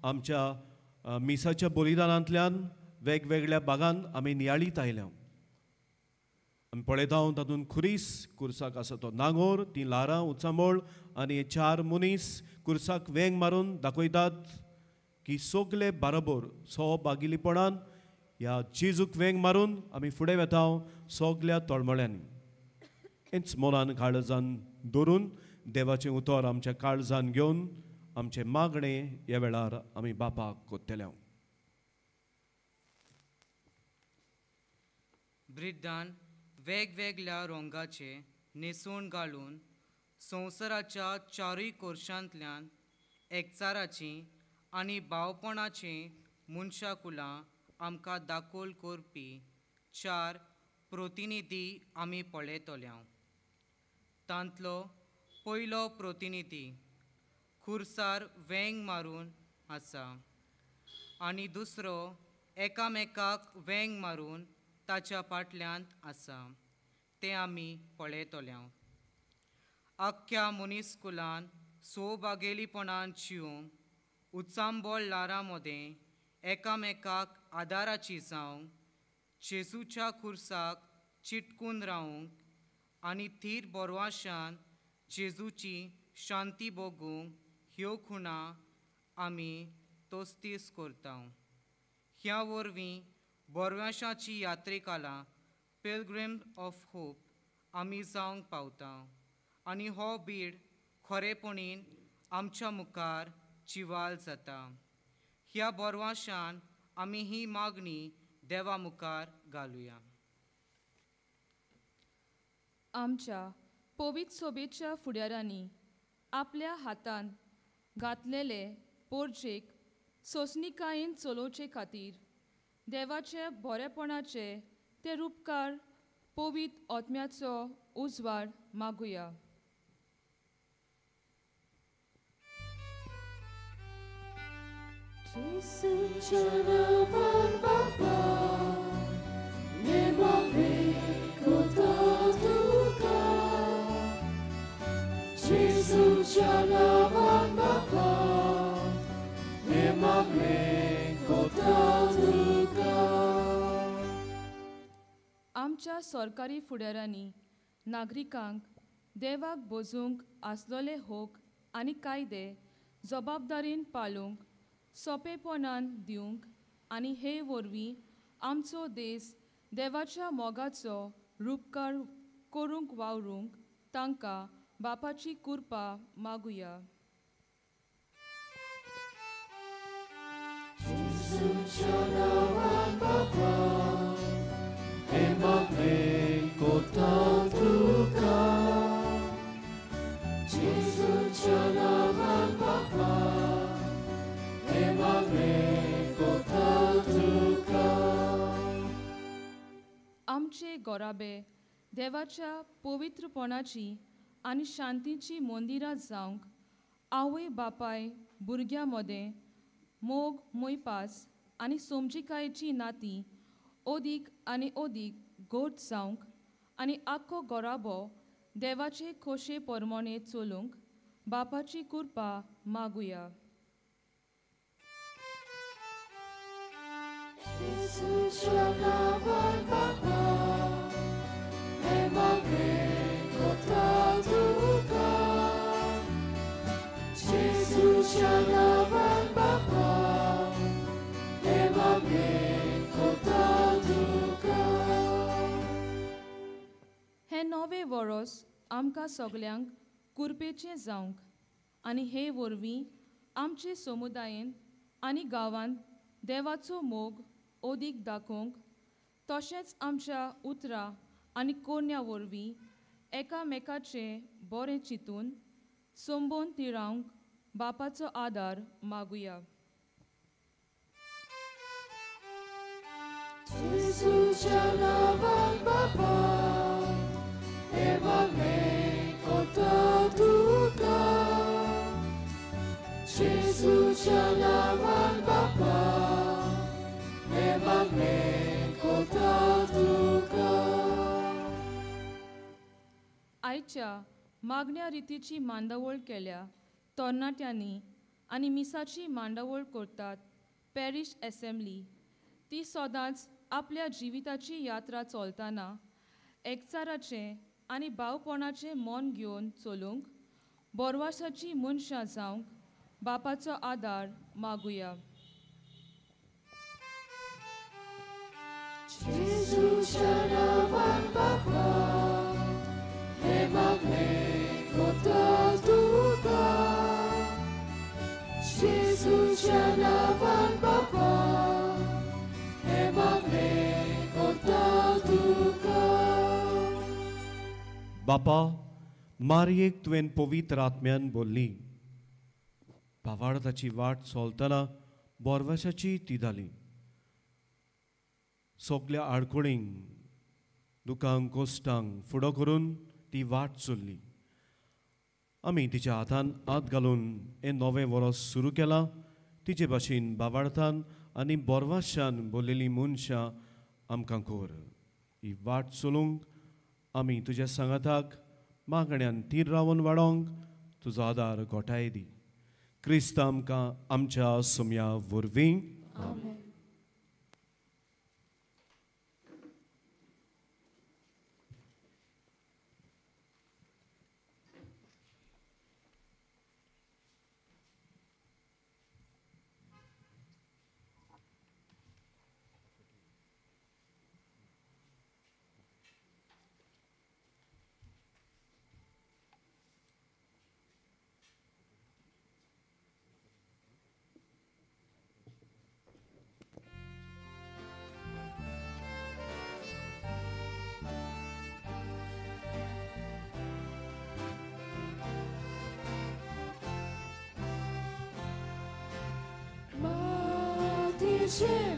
आमच्या मिसाच्या बलिदानांतल्यान वेगवेगळ्या भागांत आमी नियाळीत आयल्या. आमी पळयता तातूंत खुरीस कुर्साक आसा तो नांगोर ती ल्हारां उचांबोळ आनी हे 4 मनीस कुर्साक वेंग मारून दाखयतात की सगळे बरोबर सहभागिलीपणान ह्या जेजूक वेंग मारून आमी फुडें वेता सगळ्या तळमळ्यांनी. हेंच मोलान काळजान दवरून देवाचें उतर आमच्या काळजान घेवन आमचे मागणे ह्या वेळार आमी बापाक कोत्तेल्या. ब्रिद्दान वेगवेगळ्या रंगाचे न्हेसून घालून संवसाराच्या 4 कोर्शांतल्यान एकचाराची आनी भावपणाची मनशाकुलां आमकां दाखोल करपी 4 प्रतिनिधी आमी पळयतल्या. तांतलो पयलो प्रतिनिधी खुर्सार वेंग मारून आसा आनी दुसरो एकामेकाक वेंग मारून ताच्या फाटल्यान आसा ते आमी पळयतल्या. आख्ख्या मनीसकुलान सोबागेलीपणान जिवंक उचांबोळ ल्हारां मदें एकामेकाक आदाराची जावंक जेजूच्या खुर्साक चिटकून रावंक आनी थीर बोरवाशान जेजूची शांती भोगूंक ह्यो खुणा आमी तोस्तीस करता. ह्या वरवीं बोरवाशाची यात्रेकाला पिलग्रीम ऑफ होप आमी जावंक पावता आनी हो बीड खरेपणीन आमच्या मुखार चिवाल जाता. ह्या बोरवाशान आमी ही मागणी देवा मुखार घालुया. आमच्या पवित्र सोबेच्या फुडाऱ्यांनी आपल्या हातान घातलेले पोरजेक सोंसणीकायेन चलोवचे खातीर देवाचे बरेपणाचे ते रूपकार पवित्र आत्म्याचो उजवाड मागुया. आमच्या सरकारी फुडाऱ्यांनी नागरिकांक देवाक बोजूंक आसलोले होक आनी कायदे जबाबदारीन पाळूंक सोंपेपणान दिवंक आनी हे वरवीं आमचो देश देवाच्या मोगाचो रूपकार करूंक वावरूंक तांकां बापाची कृपा मागुया. आमचे गोराबे देवाच्या पवित्रपणाची आनी शांतीची मंदिरां जावंक आवय बापाय भुरग्यां मदें मोग मोयपास आनी समजिकायेची नाती ओदीक आनी ओदीक घोट जावंक आनी आख्खो गोराबो देवाचे खोशे पोरमोणे चलूंक बापाची कृपा मागुया. हे नवे वरोस आमकां सगल्यांक कुरपेचें जावंक आनी हे वरवीं आमचे समुदायेन आनी गांवांत देवाचो मोग ओदीक दाखोवंक तशेंच आमच्या उतरां आनी कोन्या वरवीं एकामेकाचे बरें चिंतून संबोवन तिळांक बापाचो आदार मागुया. Jesucia navan Baba, Emagne kota duka. Jesucia navan Baba, Emagne kota duka. आयच्या मागण्या रितीची मांडावळ केल्या तरणाट्यांनी आनी मिसाची मांडावळ करतात पॅरिश असेंब्ली. ती सदांच आपल्या जिविताची यात्रा चलतना एकचाराचें आनी भावपणाचें मन घेवन चलूंक बोरवासाची मनशां जावंक बापाचो आदार मागुया. Jesucia navan Baba, Emagne kota duka. Jesucia navan Baba, Emagne kota duka. बापा मारयेक तुवें पवित्र आत्म्यान बोल्ली. भावार्थाची वाट चलतना बोरवासाची ती जाली. सगल्या आडकोळींक दुखांक कोश्टांक फुडो करून ती वाट चल्ली. आमी तिच्या हातान हात घालून हें नवें वरस सुरू केलां. तिचे भाशेन भावार्थान आनी बोरवाशान बोललेलीं मनशां आमकां कोर. ही वाट चलूंक आमी तुज्या सांगाताक मागण्यान तीर रावन वाडोंक तुजो आदार घोटाय दी. क्रिस्त आमकां आमच्या सोम्या वरवीं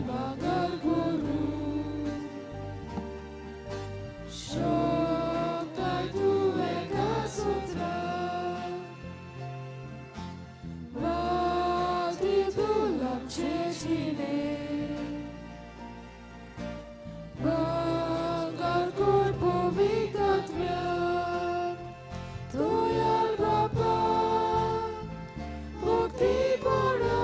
Magar guru, Shotai tu eka sutra, Bhakti tu lapche chile, Magar gur povitatmya, Toyal Baba, Bhakti pora.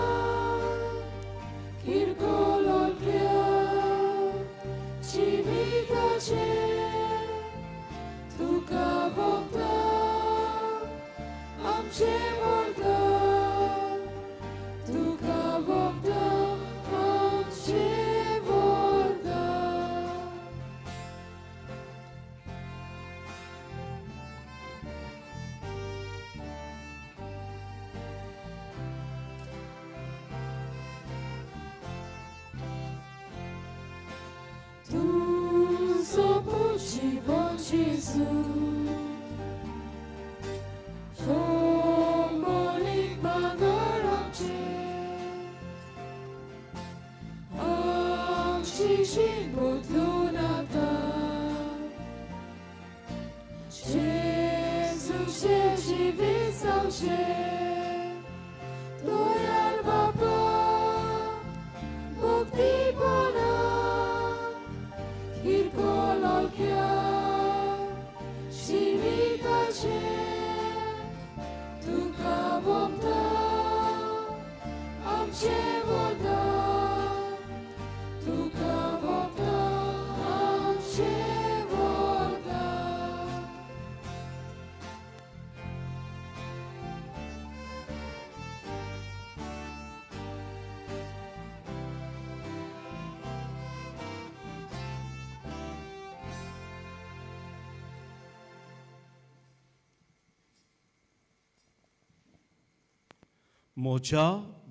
मोच्या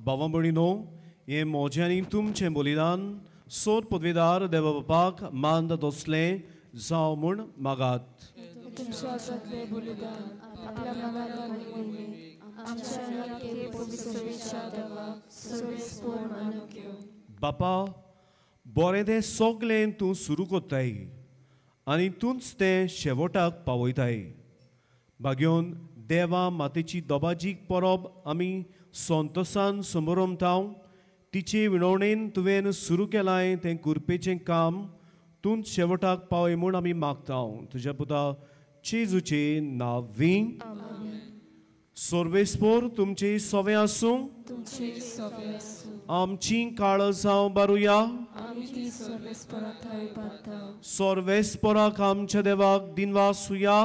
भावां भयणीनो, हे मोजें आनी तुमचें बलिदान सोर पदवीदार देवा बापाक मांद दोसलें जावं म्हूण मागात. तुमच्या हातातले बलिदान आपल्या मनाला महिमे आमच्या अनेके पवित्रतेच्या देवा सर्वेस्पोर मानून घेऊ. बापा बरें तें सगलें तूं सुरू कोत्ताय आनी तूंच तें शेवटाक पावयताय. भाग्योन देवा मातेची दोबाजीक परब आमी संतोसान समोरमताव. तिचे विणवणेन तुवें सुरू केलाय तें कुरपेचें काम तूंच शेवटाक पावय म्हूण आमी मागताव. तुज्या पुता जेजूचे नांवी. सर्वेस्पोर तुमचे सवे आसूं. आमची काळजां बारुया. सर्वेस्पोराक आमच्या देवाक दिनवासुया.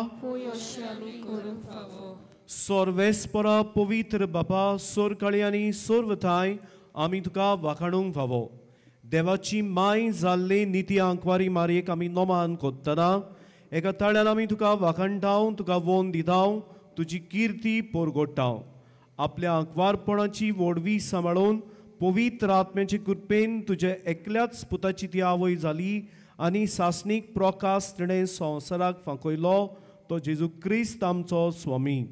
सर्वेस्पोरा पवित्र बापा सोरकाळी आनी सोर्वताय आमी तुका वाखाणूंक फावो. देवाची माय जाल्ले निती आंकवारी मारयेक आमी नोमान कोत्तना एका ताळ्यान आमी तुका वाखाणटाव, तुका वोन दिताव, तुजी किर्ती पोरगोडटाव. आपल्या आंकवारपणाची वोडवी सांबाळून पवित्र आत्म्याचे कृपेन तुजे एकल्याच पुताची ती आवय जाली आनी सासणीक प्रकाश तिणें संवसाराक फांकयलो तो जेजू क्रिस्त आमचो स्वामी.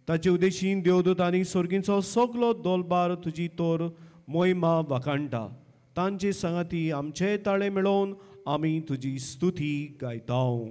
ताचे उद्देशीन देवदूत आनी सर्गींचो सगलो दोलबार तुजी तोर मोहिमा वाखाणटा. तांचे सांगाती आमचे ताळे मेळोवन आमी तुजी स्तुती गायताव.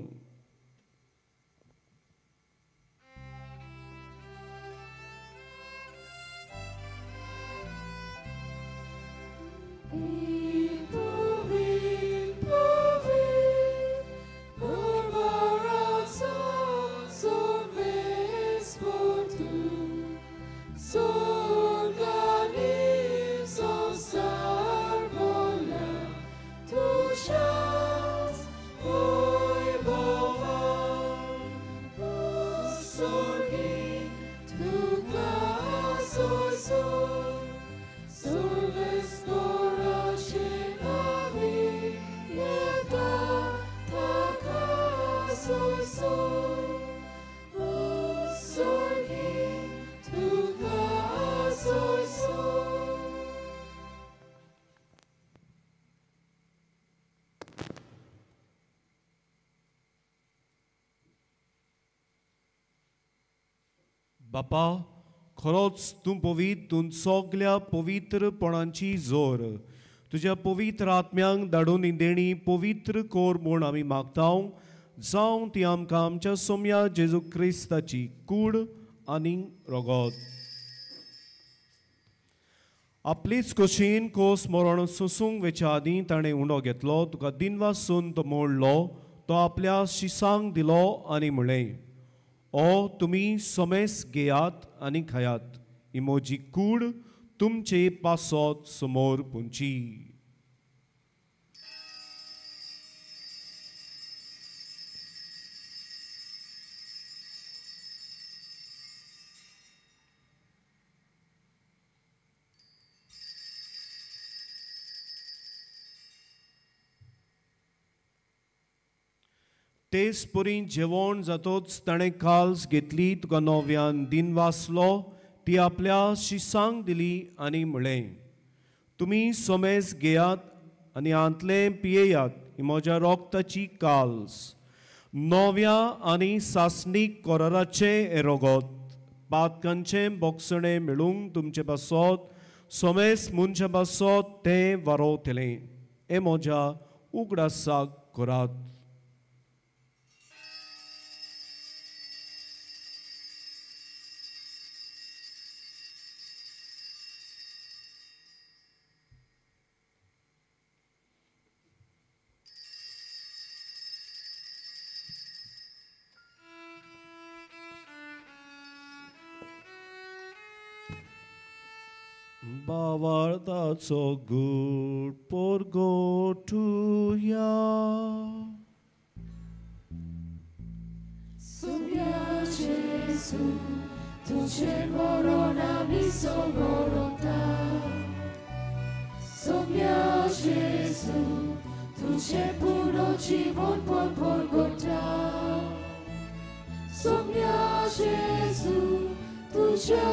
बापा खरोच तूं पवित्र, तूं सगल्या पवित्रपणांची जोर तुज्या पवित्र आत्म्यांक धाडून देणी पवित्र कोर म्हूण आमी मागताव. जावं ती आमकां आमच्या सोम्या जेजू क्रिस्ताची कूड आनी रोगोत. आपलीच खोशेन कोस मरण सोसूंक वेच्या आदीं ताणें उंडो घेतलो. तुका दिनवासून तो मोडलो, तो आपल्या शिसांक दिलो आनी म्हणलें, ओ तुमी सोमेस घेयात आनी खायात. ही म्हजी कूड तुमचे पासत समोर पुंची. तेच परी जेवण जातोच ताणें काल्स घेतली, तुका नव्यान दिन वाचलो, ती आपल्या शिसांक दिली आनी म्हणलें, तुमी सोमेस घेयात आनी आंतले पियेयात. ही म्हज्या रोगताची काल्स. नव्या आनी सासणीक कोराराचे हे रोगोत. पातकांचें बोगसणें मेळूंक तुमचे पासत सोमेस मुनच्या पासत तें वारोतलें. हे म्हज्या उगडासाक करात. Bavartaco good porgotuja. Sombia Gesù, tu c'è morona mi soborota. Sombia Gesù, tu c'è puro civon por porgota. Sombia Gesù, tu c'è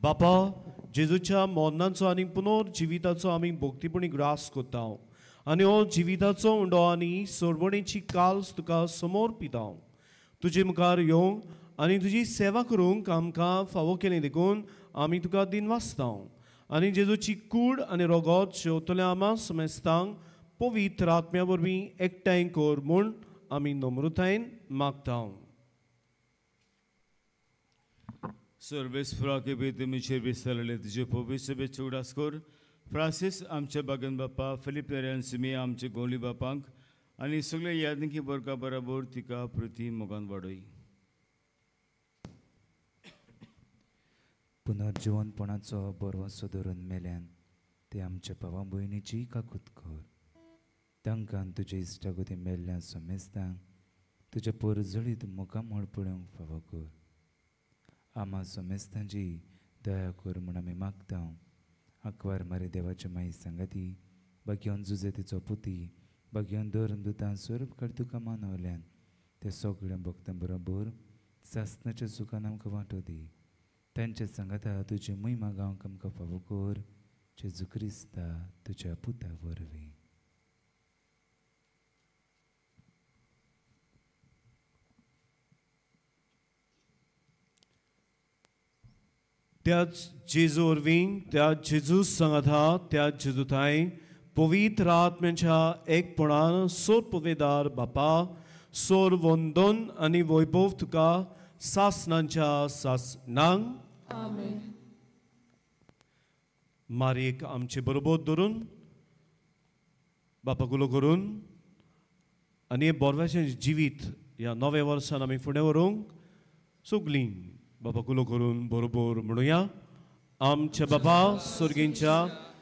बापा जेजूच्या मोन्नाचो आनी पुनर्जिविताचो आमी भोक्तीपणी ग्रास कोत्ता आनी हो जिविताचो उंडो आनी सोडवणेची काल्स तुका समोर पिता तुजे मुखार येवंक आनी तुजी सेवा करूंक आमकां फावो केलें देखून आमी तुका दिनवासता आनी जेजूची कूड आनी रोगोत शेवतल्या आमा समेस्तांक पवित्र आत्म्या वरवीं एकठांय कर म्हूण आमी नम्रतायेन मागता. सर्वेस्परा के बेते मिशेर विस्तारले तुझे पवित्र बेचे उडास कर. फ्रांसीस आमच्या बागन बापा, फिलिप नेऱ्यान सिमी आमचे गोली बापांक आनी सगळे यादनिकी बरका बराबर तिका प्रती मोगान वाडय. पुनर्जिवनपणाचो बरवसो धरून मेल्यान ते आमच्या भावा भयणीची काकूत कर. तांकां तुजे इश्टागती मेल्ल्या समेस्तांक तुज्या परजळीत मुखाम हळपळ्योंक फावो कर. आमा समेस्तांची दया कर म्हूण आमी मागता. आंकवार मारी देवाच्या माई सांगाती बागेवन जुजे तिचो पुती बागेवन धर्मदुतां स्वरूपकार तुका मानवल्यान त्या सगळ्या भक्तां बरोबर सासणाच्या सुखान आमकां वांटो दी. तांच्या सांगाता तुजी महिमा गावंक आमकां फावो कर. जेजू क्रिस्ता तुज्या पुता वरवीं. त्याच जेजू वरवीं त्या जेजू सांगाता त्या जेजूताय पवित्र आत्म्याच्या एकपणान सोर पवेदार बापा सोर वंदन आनी वैभव तुका सासनांच्या सासनांक मारयेक आमचे बरोबर धरून बापा गुलो करून आनी हे बोरव्याचें जिवीत ह्या नव्या वर्सान आमी फुडें व्हरूंक सगलीं बापा कुलो करून बरोबर म्हणुया. आमच्या बापा सुर्गींच्या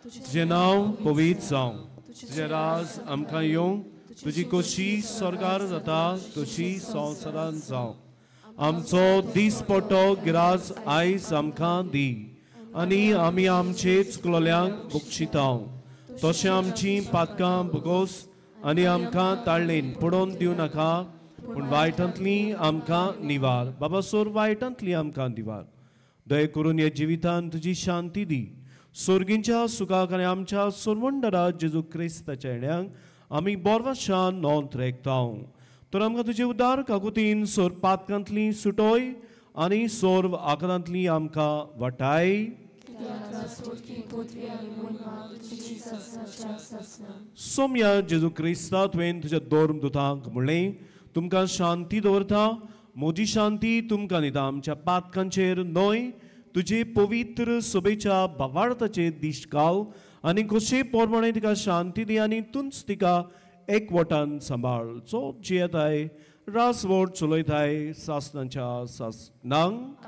तुजें नांव पवित्र जावं. तुजें राज आमकां येवं. तुजी खोशी स्वर्गार जाता तशी संवसारांत जावं. आमचो दीस पडटो गिराज आयज आमकां दी आनी आमी आमचे चुकलोल्यांक बक्षिता तशें आमची पातकां भुगोस आनी आमकां ताळ्ळेन पडोवन दिवं नाका पूण वायटांतली आमकां निवार. बाबा सोर वायटांतली आमकां निवार. दय करून ह्या जिवितांत तुजी शांती दी. सोर्गींच्या सुखाक आनी आमच्या सोरवंडरा जेजू क्रिस्ताच्या येण्याक आमी बोरवाशान नोंद रेखता. तर आमकां तुजे उदार काकुतीन सोर पातकांतली सुटोय आनी सोर आकारांतली आमकां वाटाय. सोम्या जेजू क्रिस्ता तुवें तुज्या धर्मदुतांक म्हणलें तुमकां शांती दवरता. म्हजी शांती तुमकां दिता. आमच्या पातकांचेर न्हय तुजे पवित्र सोबेच्या भावार्थाचेर दिश्काव आनी कशे पोरमणे तिका शांती दी आनी तूंच तिका एकवटान सांबाळ. सो जियेताय रासवट चलयताय सासनांच्या सासनांक.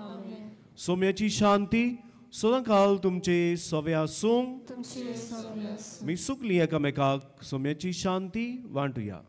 सोम्याची शांती सदांकाल तुमचे सवे आसूं. मी सुकली एकामेकाक सोम्याची शांती वांटुया.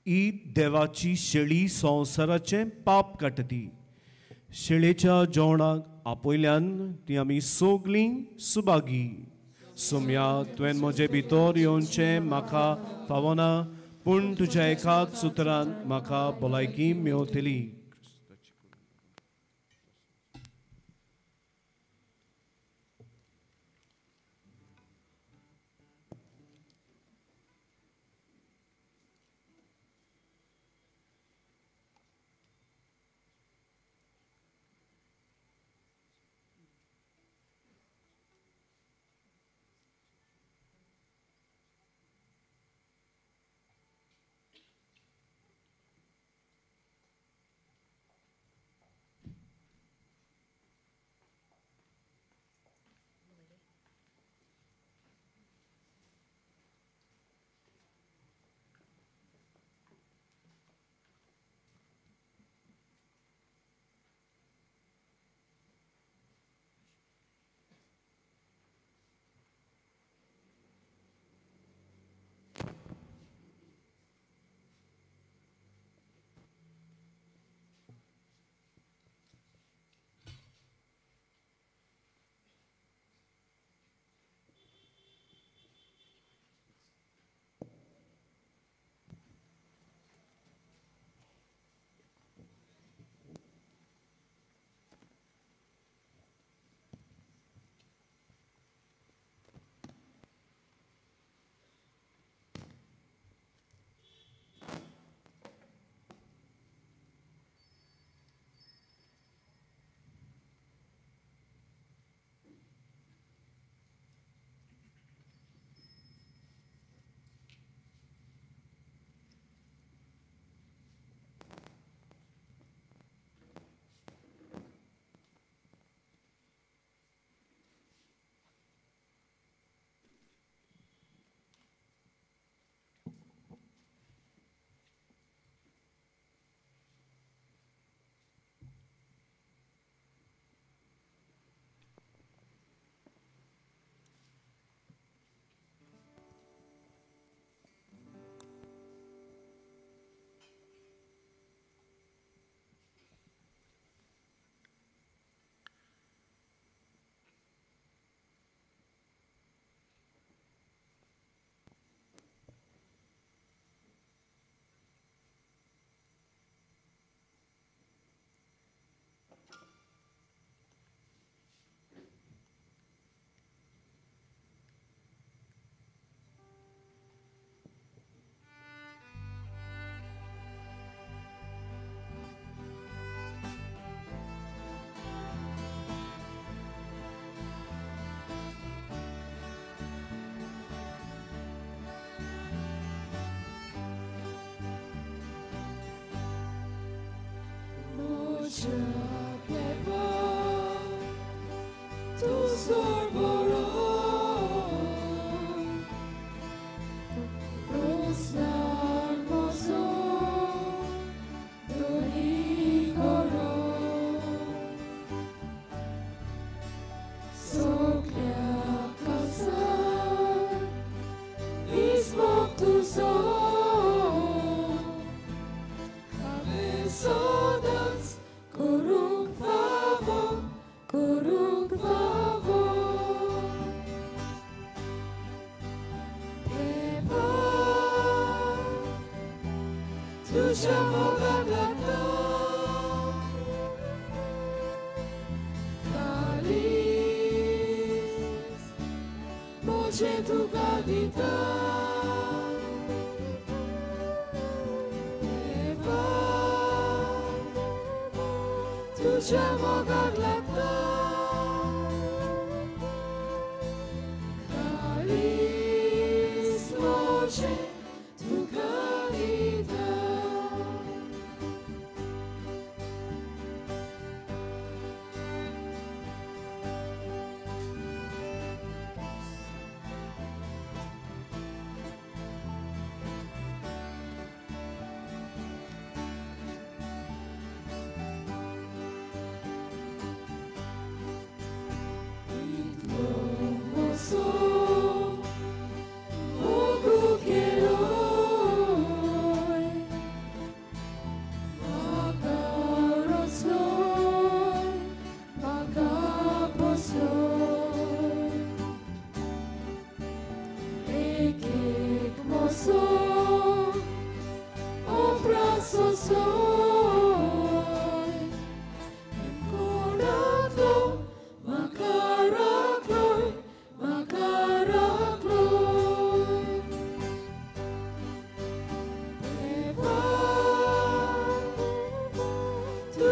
ही देवाची शेळी संवसाराचे पाप काटती. शेळेच्या जेवणाक आपयल्यान ती आमी सोगलीं सुभागी. सोम्या तुवें म्हजे भितर येवचें म्हाका फावना, पूण तुज्या एकाच सुत्रान म्हाका भलायकी मेवतली.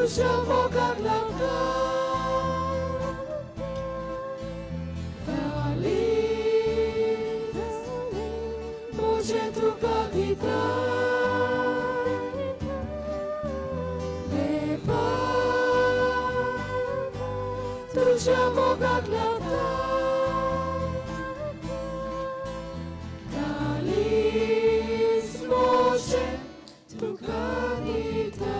तुझ्या मोगाक लागता मोजे तुका दिता देवा तुझ्या मोगाक लागता मोजे तुका दिता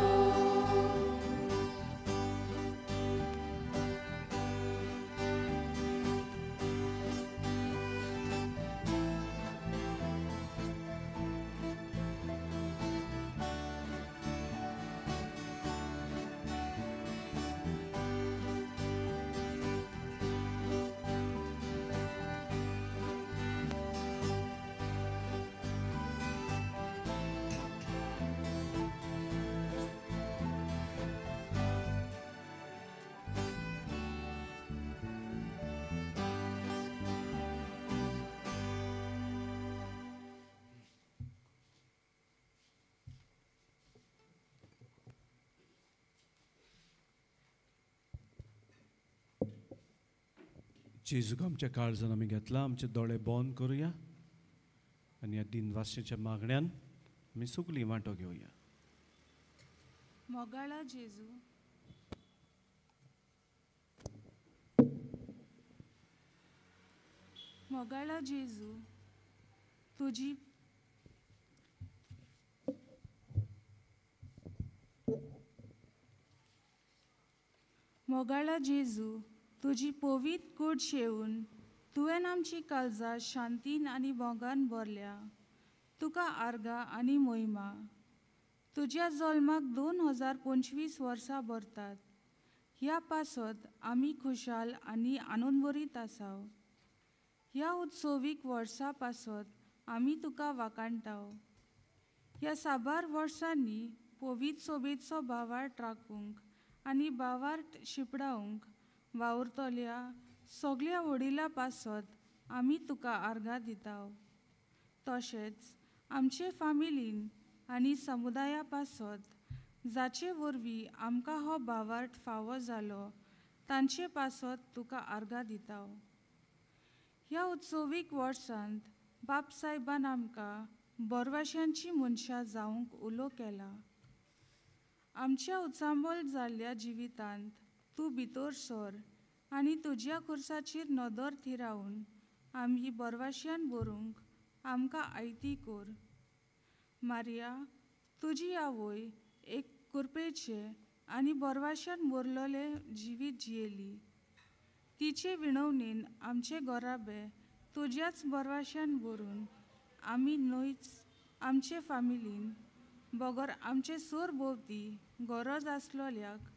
जेजूक आमच्या काळजान आमी घेतला आमचे दोळे बंद करुया आनी ह्या दिनवासेच्या मागण्यान आमी सगळीं वांटो घेवया. मोगाळा जेजू मोगाळा जेजू तुजी मोगाळा जेजू तुजी पोवीत कूड शेवून तुवें आमची काळजां शांतीन आनी मोगान भरल्या. तुका आर्गां आनी मोहिमा. तुज्या जल्माक 2025 वर्सां भरतात. ह्या पासत आमी खुशाल आनी आनंदभरीत आसाव. ह्या उत्सवीक वर्सा पासत आमी तुका वाकाणटाव. ह्या साबार वर्सांनी पोवीत सोबेचो भावार्थ राखूंक आनी भावार्थ शिपडावंक वावुरतल्या सगळ्या वडिलां पासत आमी तुका आर्गां दिताव. तशेंच आमचे फामिलीन आनी समुदाया पासत जाचे वरवीं आमकां हो भावार्थ फावो जालो तांचे पासत तुका आर्गां दिताव. ह्या उत्सवीक वर्सांत बाप सायबान आमकां बरवाश्यांची मनशां जावंक उलो केला. आमच्या उचांबोल जाल्ल्या जिवितांत तूं भितर सर आनी तुज्या खुर्साचेर नदर थिरावन आमी बरवाश्यान भरूंक आमकां आयती कोर. मारिया तुजी आवय एक कुरपेचे आनी बरवाश्यान भरलोले जिवीत जियेली. तिचे विणवणेन आमचे गोराबे तुज्याच बरवाश्यान भरून आमी न्हयच आमचे फामिलीन बगर आमचे सोर भोवती गरज आसलोल्याक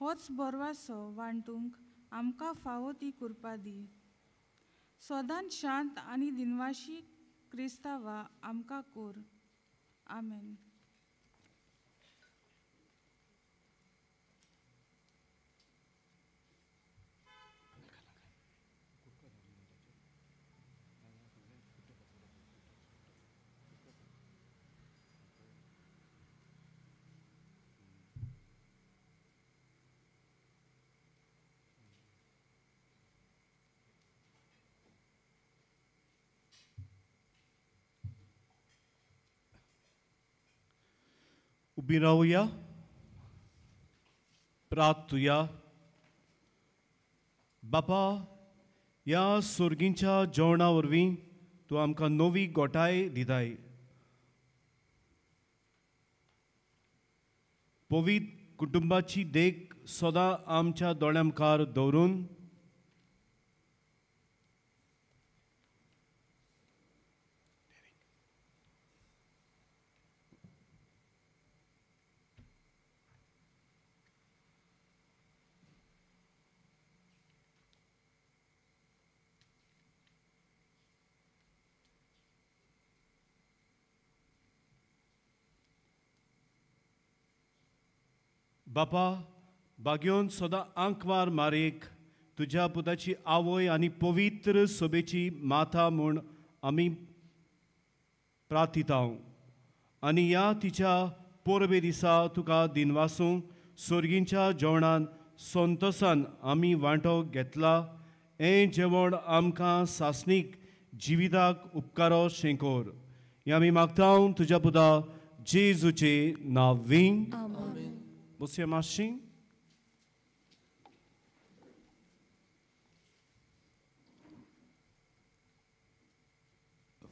होच बरवासो वांटूंक आमकां फावो ती कृपा दी. सदांच शांत आनी दिनवाशी क्रिस्तांवां आमकां कोर. आमेन. उबी रावया, प्रार्थुया. बापा, ह्या सुर्गींच्या जेवणा वरवीं तूं आमकां नवी गोठाय दिताय. पवित कुटुंबाची देख सदां आमच्या दोळ्यां मुखार दवरून बापा, बागेवन सदां आंकवार मारेक तुज्या पुताची आवय आनी पवित्र सोबेची माता म्हूण आमी प्रार्थितांव. आनी ह्या तिच्या पोरबे दिसा तुका दिनवासूंक सोर्गींच्या जेवणान संतोसान आमी वांटो घेतला हें जेवण आमकां सासणीक जिविताक उपकारो शेंकोर हें आमी मागता तुज्या पुता जेजूचे नांवीं. बसया मातशीं.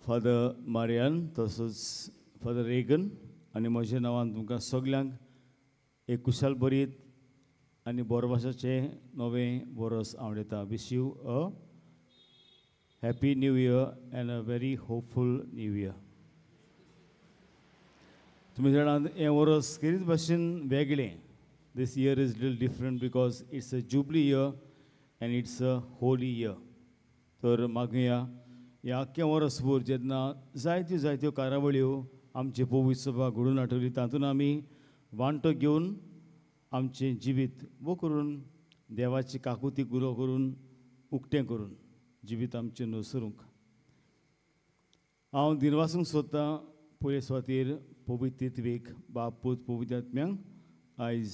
फादर मारियान तसोच फादर रेगन आनी म्हज्या नांवान तुमकां सगल्यांक एक कुशाल बरीत आनी बोरभासाचें नवें वर्स हांव दिता. Wish you a happy new year and a very hopeful new year. तुमी जाणात हें वर्स कितेंच भाशेन वेगळें. This year is little different because it's a jubilee year and it's a holy year. तर मागुया ह्या आख्ख्या वर्सभर जेन्ना जायत्यो कार्यावळ्यो आमचे पवित्र सभा घडोवन हाडटली तातूंत आमी वांटो घेवन आमचें जिवीत वो करून देवाची काकुती पुरो करून उक्तें करून जिवीत आमचें नुसरूंक हांव दिनवासूंक सोदतां. पयले सुवातेर पवित्र तित्वेक बाप पूत पवित्र आत्म्यांक आयज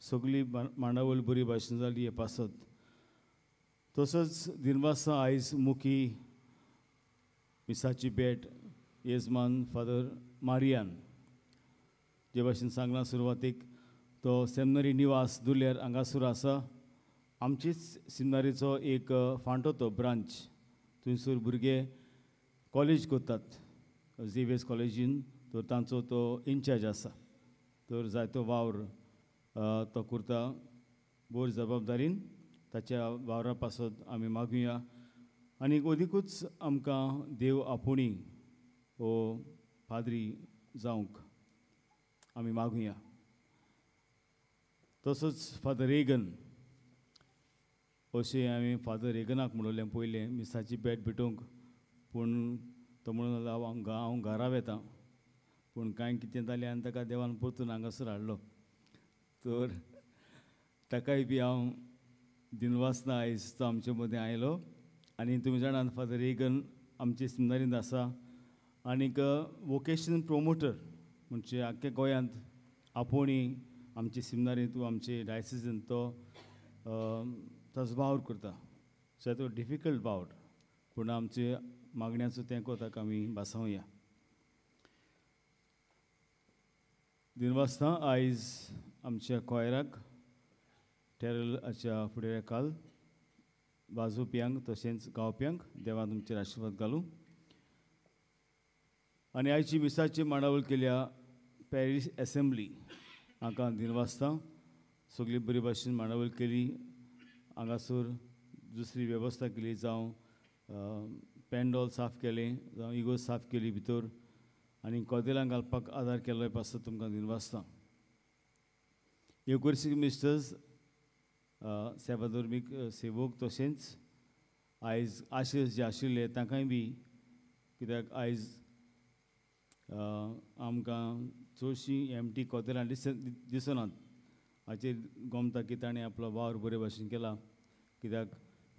सगळी मांडावळ बरी भाशेन जाली हे पासत. तसोच दिनवासा आयज मुखी मिसाची भेट येजमान फादर मारियान जे भाशेन सांगला सुरवातेक तो सेमिनरी निवास दुर्ल्यार हांगासर आसा. आमचीच सेमिनारीचो एक फांटो तो ब्रांच. थंयसर भुरगे कॉलेज करतात झेवियर्स कॉलेजीन. तर तांचो तो इन्चार्ज आसा. तर जायतो वावर तो करता बोर जबाबदारीन. ताच्या वावरा पासत आमी मागुया आनी अदिकूच आमकां देव आपुणी हो फादरी जावंक आमी मागुया. तसोच फादर रेगन अशें हांवें फादर रेगनाक म्हणलें पयलें मिसाची भेट भेटोवंक पूण तो म्हणून हांव घरा वेतां पूण कांय कितें जालें आनी ताका देवान परतून हांगासर हाडलो. तर ताकाय बी हांव दिनवासना आयज तो आमचे मदें आयलो. आनी तुमी जाणात फादर रेगन आमचे सेमिनारींत आसा आनीक वोकेशनल प्रोमोटर म्हणजे आख्ख्या गोंयांत आपुणी आमचे सेमिनारींत आमचे डायसिसीन तो ताचो वावर करता. सो तो डिफिकल्ट वावर पूण आमचे मागण्याचो तेंको ताका आमी बासावया. दिनवासता आयज आमच्या कॉयराक टेरलाच्या फुडें काल वाजोवप्यांक तशेंच गावप्यांक देवान तुमचेर आशिर्वाद घालूं. आनी आयची मिसाची मांडावळ केल्या पॅरीस एसेंब्ली हाका दिनवासता सगळी बरी भाशेन मांडावळ केली. हांगासर दुसरी वेवस्था केली जावं पेंडॉल साफ केलें जावं इगोज साफ केली भितर आनी कोदेलां घालपाक आदार केलो पासत तुमकां दिनवासता. युकरिस्टीक मिनिस्टर्स सेवाधर्मीक सेवक तशेंच आयज आशीर्स जे आशिल्ले तांकांय बी कित्याक आयज आमकां चडशीं एमटी कोदेलां दिसनात. हाचेर गोमता की ताणें आपलो वावर बरे भाशेन केला. कित्याक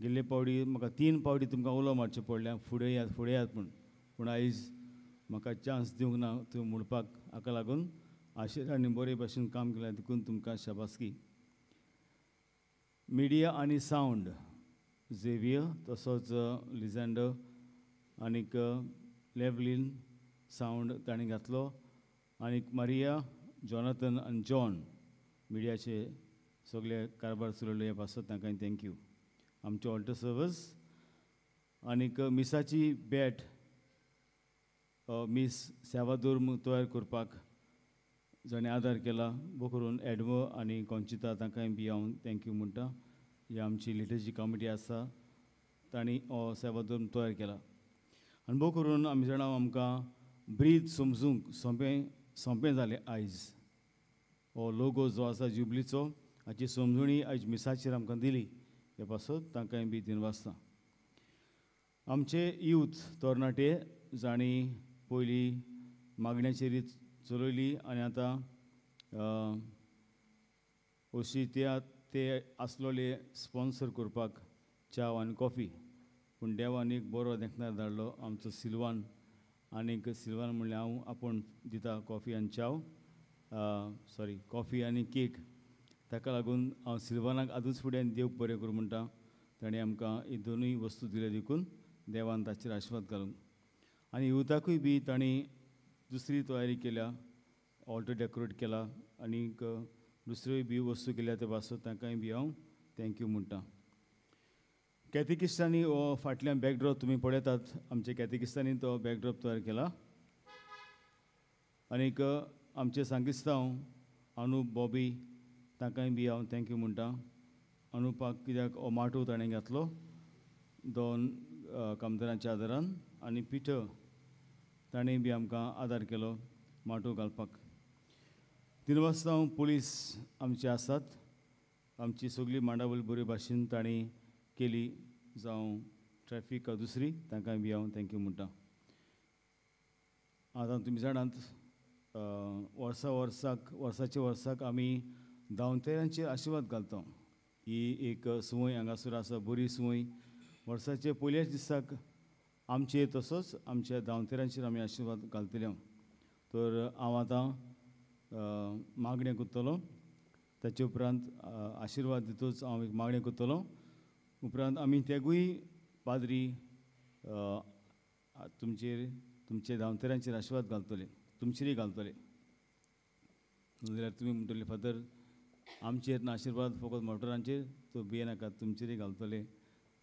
गेल्ले पावटी म्हाका 3 पावटी तुमकां उलो मारचें पडलें फुडें यात पूण आयज म्हाका चान्स दिवंक ना थंय म्हणपाक. हाका लागून आशिरांनी बरे भाशेन काम केलें देखून तुमकां शाबासकी. मिडिया आनी सावंड झेवियर तसोच लिझँडर आनीक लेवलीन सावंड ताणें घातलो आनीक मारिया जॉनाथन आनी जॉन मिडियाचे सगळे कारभार चलयले हे पासत तांकां थँक्यू. आमचे ऑल्टर सर्वस आनीक मिसाची भेट मिस सेवाधर्म तयार करपाक जाणें आदार केला बो करून एडमो आनी कोंचिता तांकांय बी हांव थँक्यू म्हणटा. ही आमची लिटरची कमिटी आसा तांणी हो सेवाधर्म तयार केला आनी बो करून आमी जाणा आमकां ब्रीद समजूंक सोंपें जालें आयज. हो लोगो जो आसा जुबलीचो हाची समजुणी आयज मिसाचेर आमकां दिली हे पासत तांकांय बी दिनवासता. आमचे यूथ तरणाटे जाणी पयलीं मागण्याची रीत चलयली आनी आतां अशी ते आसलोले स्पॉन्सर करपाक च्या आनी कॉफी पूण देवान एक बरो देखणार धाडलो आमचो सिल्वान. आनीक सिल्वान म्हणलें हांव आपूण दिता कॉफी आनी च्या कॉफी आनी केक ताका लागून हांव सिल्वानाक आजूच फुडें देव बरें करूं म्हणटा. ताणें आमकां ही दोनूय वस्तू दिले देखून देवान ताचेर आशिर्वाद घालूं. आनी युथाकूय बी तांणी दुसरी तयारी केल्या, ऑल्टर डेकोरेट केला आनीक दुसऱ्योय बी वस्तू केल्या त्या पासत तांकांय बी हांव थँक्यू म्हणटा. कॅथेकिस्टांनी हो फाटल्यान बॅकड्रॉप तुमी पळयतात, आमच्या कॅथेकिस्टांनी तो बॅकड्रॉप तयार केला. आनीक आमचे सांगिस्तांव अनू बॉबी तांकांय बी हांव थँक्यू म्हणटा. अनुपाक कित्याक हो माटो ताणें घातलो 2 कामदारांच्या आदारान, आनी पिटर ताणें बी आमकां आदार केलो माटो घालपाक. दिनवासतांव पुलीस आमचे आसात, आमची सगळी मांडावळी बरे भाशेन ताणीं केली, जावं ट्रॅफीक दुसरी, तांकांय बी हांव थँक्यू म्हणटा. आतां तुमी जाणात वर्साच्या वर्साक आमी धांवतेऱ्यांचेर आशिर्वाद घालता. ही एक संवय हांगासर आसा, बरी संवय. वर्साचे पयल्याच दिसाक आमचेर तसोच आमच्या धांवतेऱ्यांचेर आमी आशिर्वाद घालतले. तर हांव आतां मागणें करतलों, ताचे उपरांत आशिर्वाद दितूच हांव एक मागणें करतलों. उपरांत आमी तेगूय पाद्री तुमचे धांवतेऱ्यांचेर आशिर्वाद घालतले, तुमचेरय घालतले. जाल्यार तुमी म्हणटले फादर आमचेर ना आशिर्वाद फकत मोटरांचेर, तो भियेनाकात, तुमचेरय घालतले.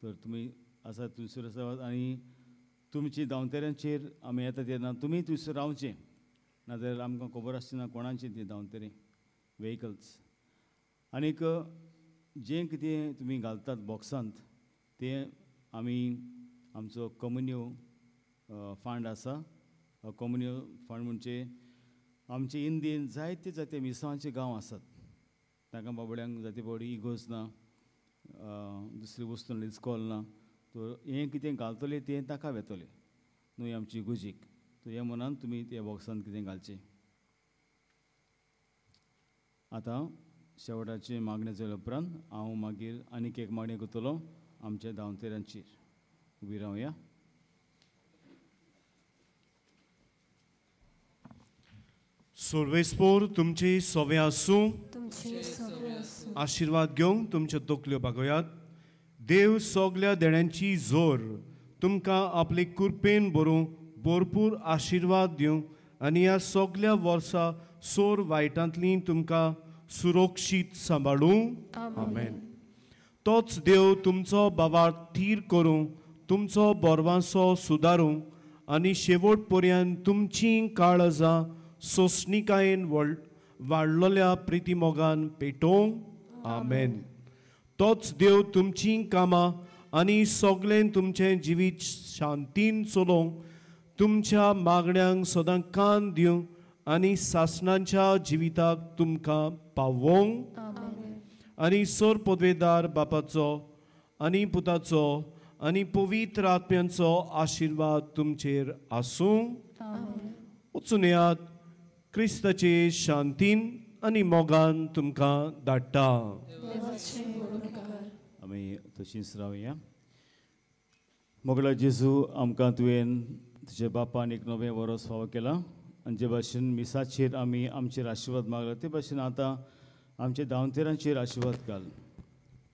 तर तुमी आसा थंयसर आसात आनी तुमची धांवतेऱ्यांचेर आमी येता तेन्ना तुमी थंयसर रावचें, नाजाल्यार आमकां खबर आसचें कोणाचें ती धांवतेरें वेहिकल्स. आनीक जें कितें तुमी घालतात बॉक्सांत तें आमी आमचो कम्युन्यो फंड आसा. कम्युन्यो फंड म्हणजे आमचे इंडियेन जायते मिसांवाचे गांव आसात, तांकां बाबड्यांक जाती बाबडी इगोज ना, दुसरी वस्तू ना, इस्कॉल ना. तर हें कितें घालतले तें ताका वेतले न्हय आमची इगोजीक. तर हे मनान तुमी त्या बॉक्सांत कितें घालचें. आतां शेवटाचे मागणे जाल्या उपरांत हांव मागीर आनीक एक मागणी करतलो आमच्या धांवतेऱ्यांचेर. उबी रावया. सर्वेस्पोर तुमचे सोवे आसूं, आशिर्वाद घेवंक तुमच्यो तकल्यो बागोयात. देव सगल्या देण्यांची जोर तुमकां आपले कृपेन भरूं भरपूर आशिर्वाद दिवं आनी ह्या सगल्या वर्सां सोर वायटांतली तुमकां सुरक्षीत सांबाळूं. आमेन. तोच देव तुमचो बाबार थीर करूं, तुमचो बोरवांसो सुदारूं आनी शेवट पर्यंत तुमचीं काळजां सोंसणिकायेन वाडलेल्या प्रिती मोगान पेटोवंक. आमेन. तोच देव तुमचीं कामां आनी सगळें तुमचें जिवीत शांतीन चलोवंक, तुमच्या मागण्यांक सदां कान दिवं आनी सासणांच्या जिविताक तुमकां पावोवंक. आनी सर पदवेदार बापाचो आनी पुताचो आनी पवित्र आत्म्यांचो आशिर्वाद तुमचेर आसूं. वचून येयात, क्रिस्ताचे शांतीन आनी मोगान तुमकां धाडटा. आमी तशींच रावया. मोगला जेजू आमकां तुवें तुज्या बापान एक नवें वरस फावो केलां आनी जे भाशेन मिसाचेर आमी आमचेर आशिर्वाद मागला ते भाशेन आतां आमच्या धांवतेऱ्यांचेर आशिर्वाद घाल.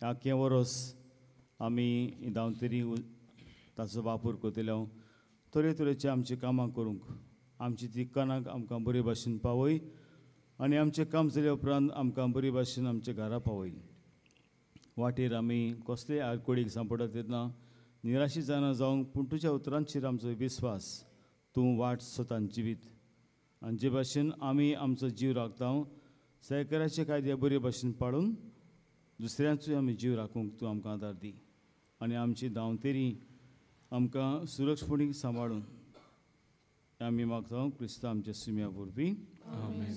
आख्खें वरस आमी धांवतेरी ताचो वापर करतले तरेतरेचे आमचे कामां करूंक, आमची ती कानाक आमकां बरे भाशेन पावय आनी आमचें काम जाल्या उपरांत आमकां बरे भाशेन आमच्या घरा पावय. वाटेर आमी कसलेय आडकोडीक सांपडत तेन्ना निराशी जायना जावंक, पूण तुज्या उतरांचेर आमचो विस्वास तूं वाट स्वतान जिवीत. आनी जे भाशेन आमी आमचो जीव राखता सहकाराचे कायदे बरे भाशेन पाळून दुसऱ्यांचोय आमी जीव राखूंक तूं आमकां आदार दी. आनी आमची धांवतेरी आमकां सुरक्षपणी सांबाळून आमी मागता क्रिस्तांव आमच्या सुम्या वरवीं.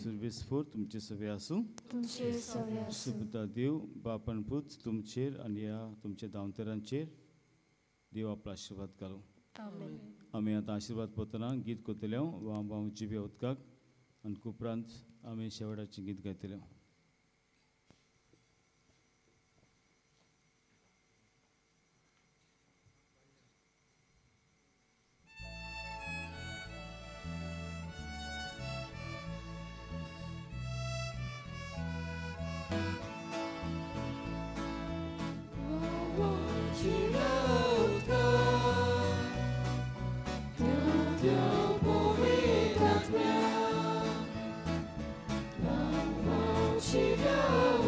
सर्वेस्पोर तुमचे सवे आसूं. सुपुता देव बापान पूत तुमचेर आनी ह्या तुमच्या धांवतेरांचेर देव आपलो आशिर्वाद घालूं. आमी आतां आशिर्वाद पळयतना गीत करतले वांबाव जिव्या उदकाक आनी उपरांत आमी शेवटाचें गीत गायतले.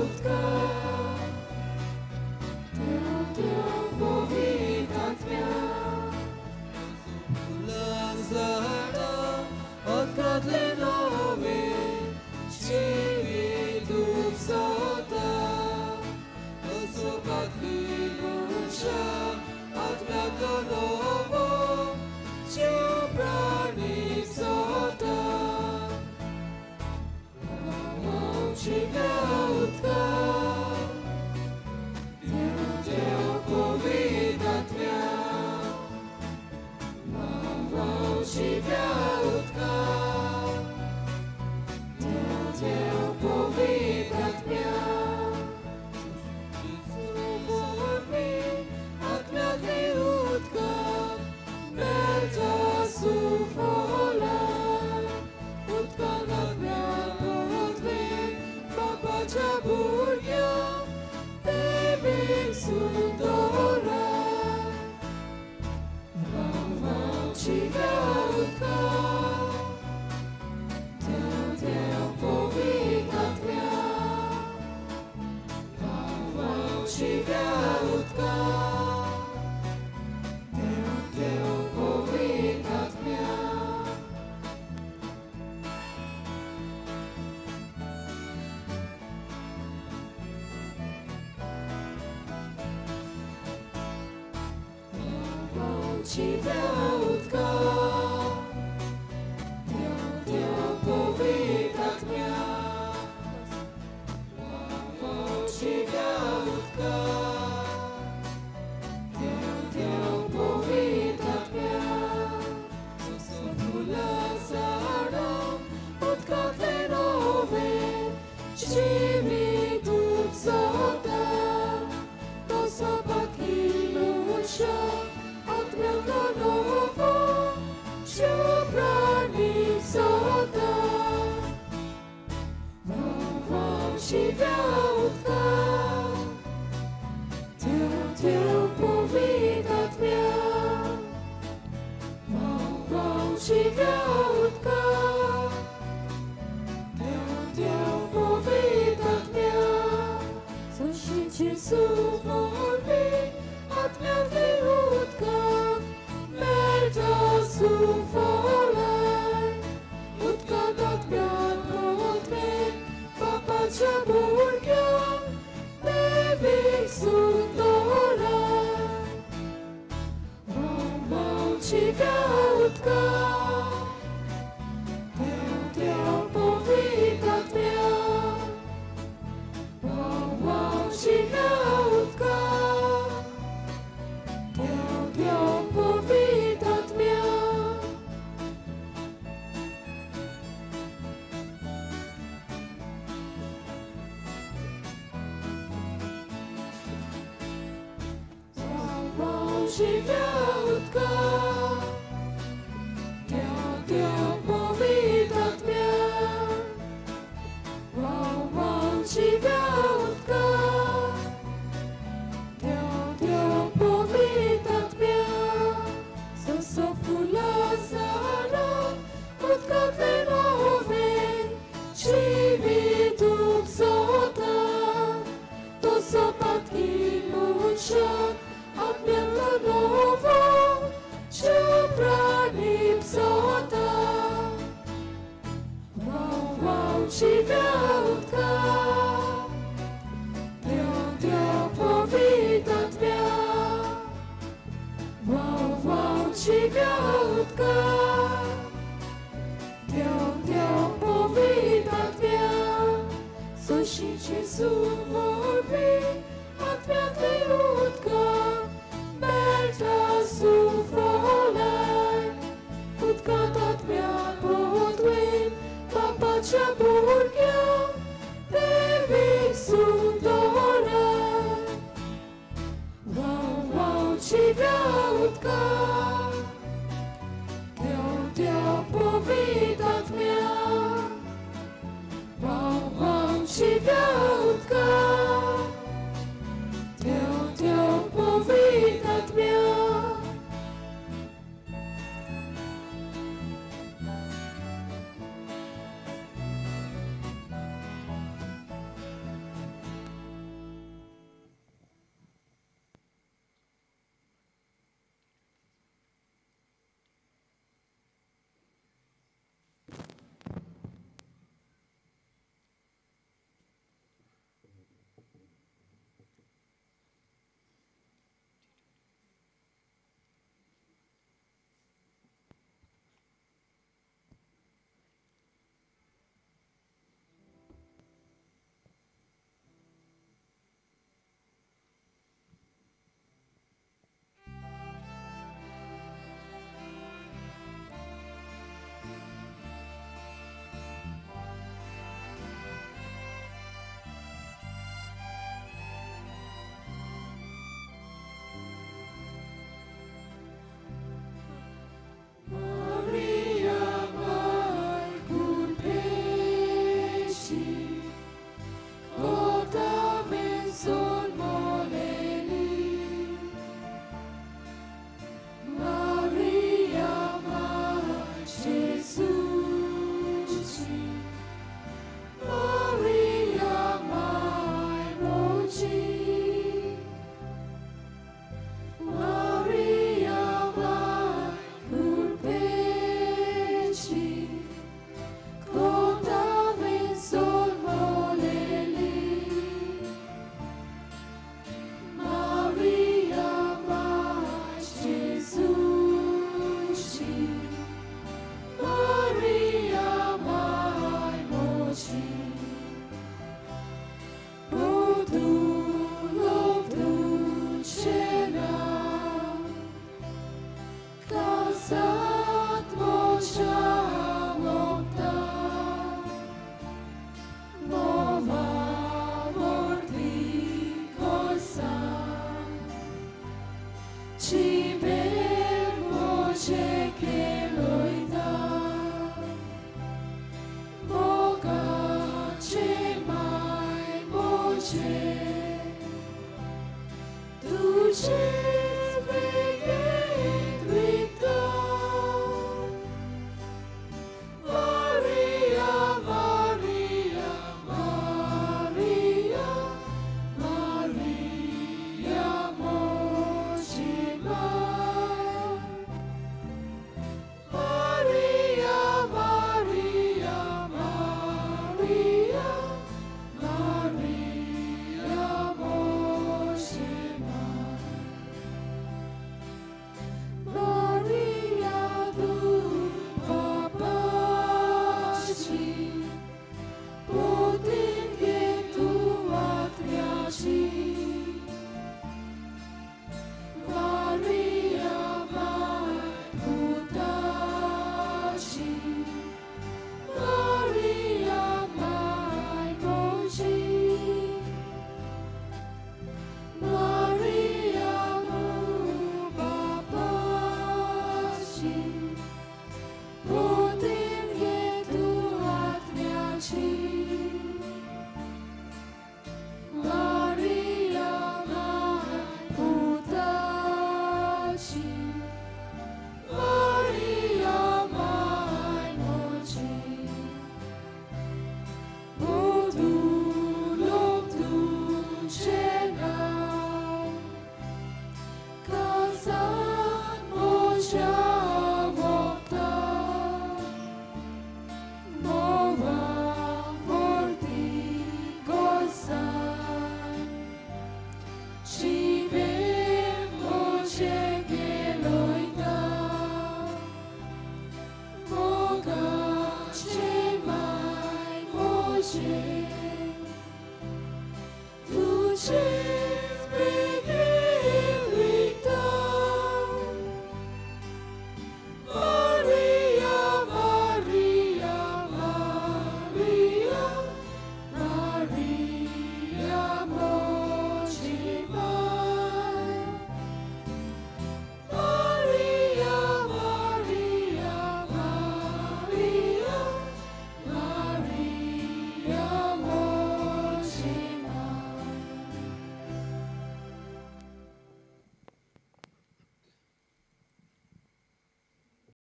utka, Teo powitat miał. Lazara od Katlinowy, Ciwi duch sota, Osobat Himusza, od Miakonowo, Ciubrani sota. Ciwiautka, Teo powitat miał. Mamo ciwiautka, Teo powitat miał. Zubami odmiatnej utka, Belta sufola, utka nadmiar podwy, Papa Chaburgia, Baby Sudora. Mama ciwiautka, Teo powitat miał. Mama ciwiautka, Teo powitat miał. Ciwiautka, Teo powitat miał. Mamo ciwiautka, Teo powitat miał. Zostawu Lazara od Katlinowy, Ciwi duch sota, do Sobatki Musza, od Miakonowo, Ciubrani sota. Mamo ciwiautka, Teo powitat miał. Mamo ciwiautka, Teo powitat miał. Co się ci suwoli, odmiatnej utka, Belta sufolaj, utka nadmiar podwy, Papa Chaburgia, Baby Sudora. Mamo ciwiautka, Teo powitat miał. Mamo ciwiautka, Teo powitat miał. Mamo ciwiautka, Teo powitat miał. Mamo ciwiautka, Teo powitat miał. Zostawu Lazara od Katlinowy, Ciwi duch sota, do Sobatki Musza, od Miakonowo, Ciubrani sota. Mamo ciwiautka, Teo powitat miał. Mamo ciwiautka, Teo powitat miał. Słyszycie suwoli, odmiatnej utka, Belta sufolaj, utka nadmiar podwy, Papa Chaburgia, Baby Sudora. Mamo ciwiautka, Teo powitat miał. Mamo ciwiautka, Teo powitat miał. तुझे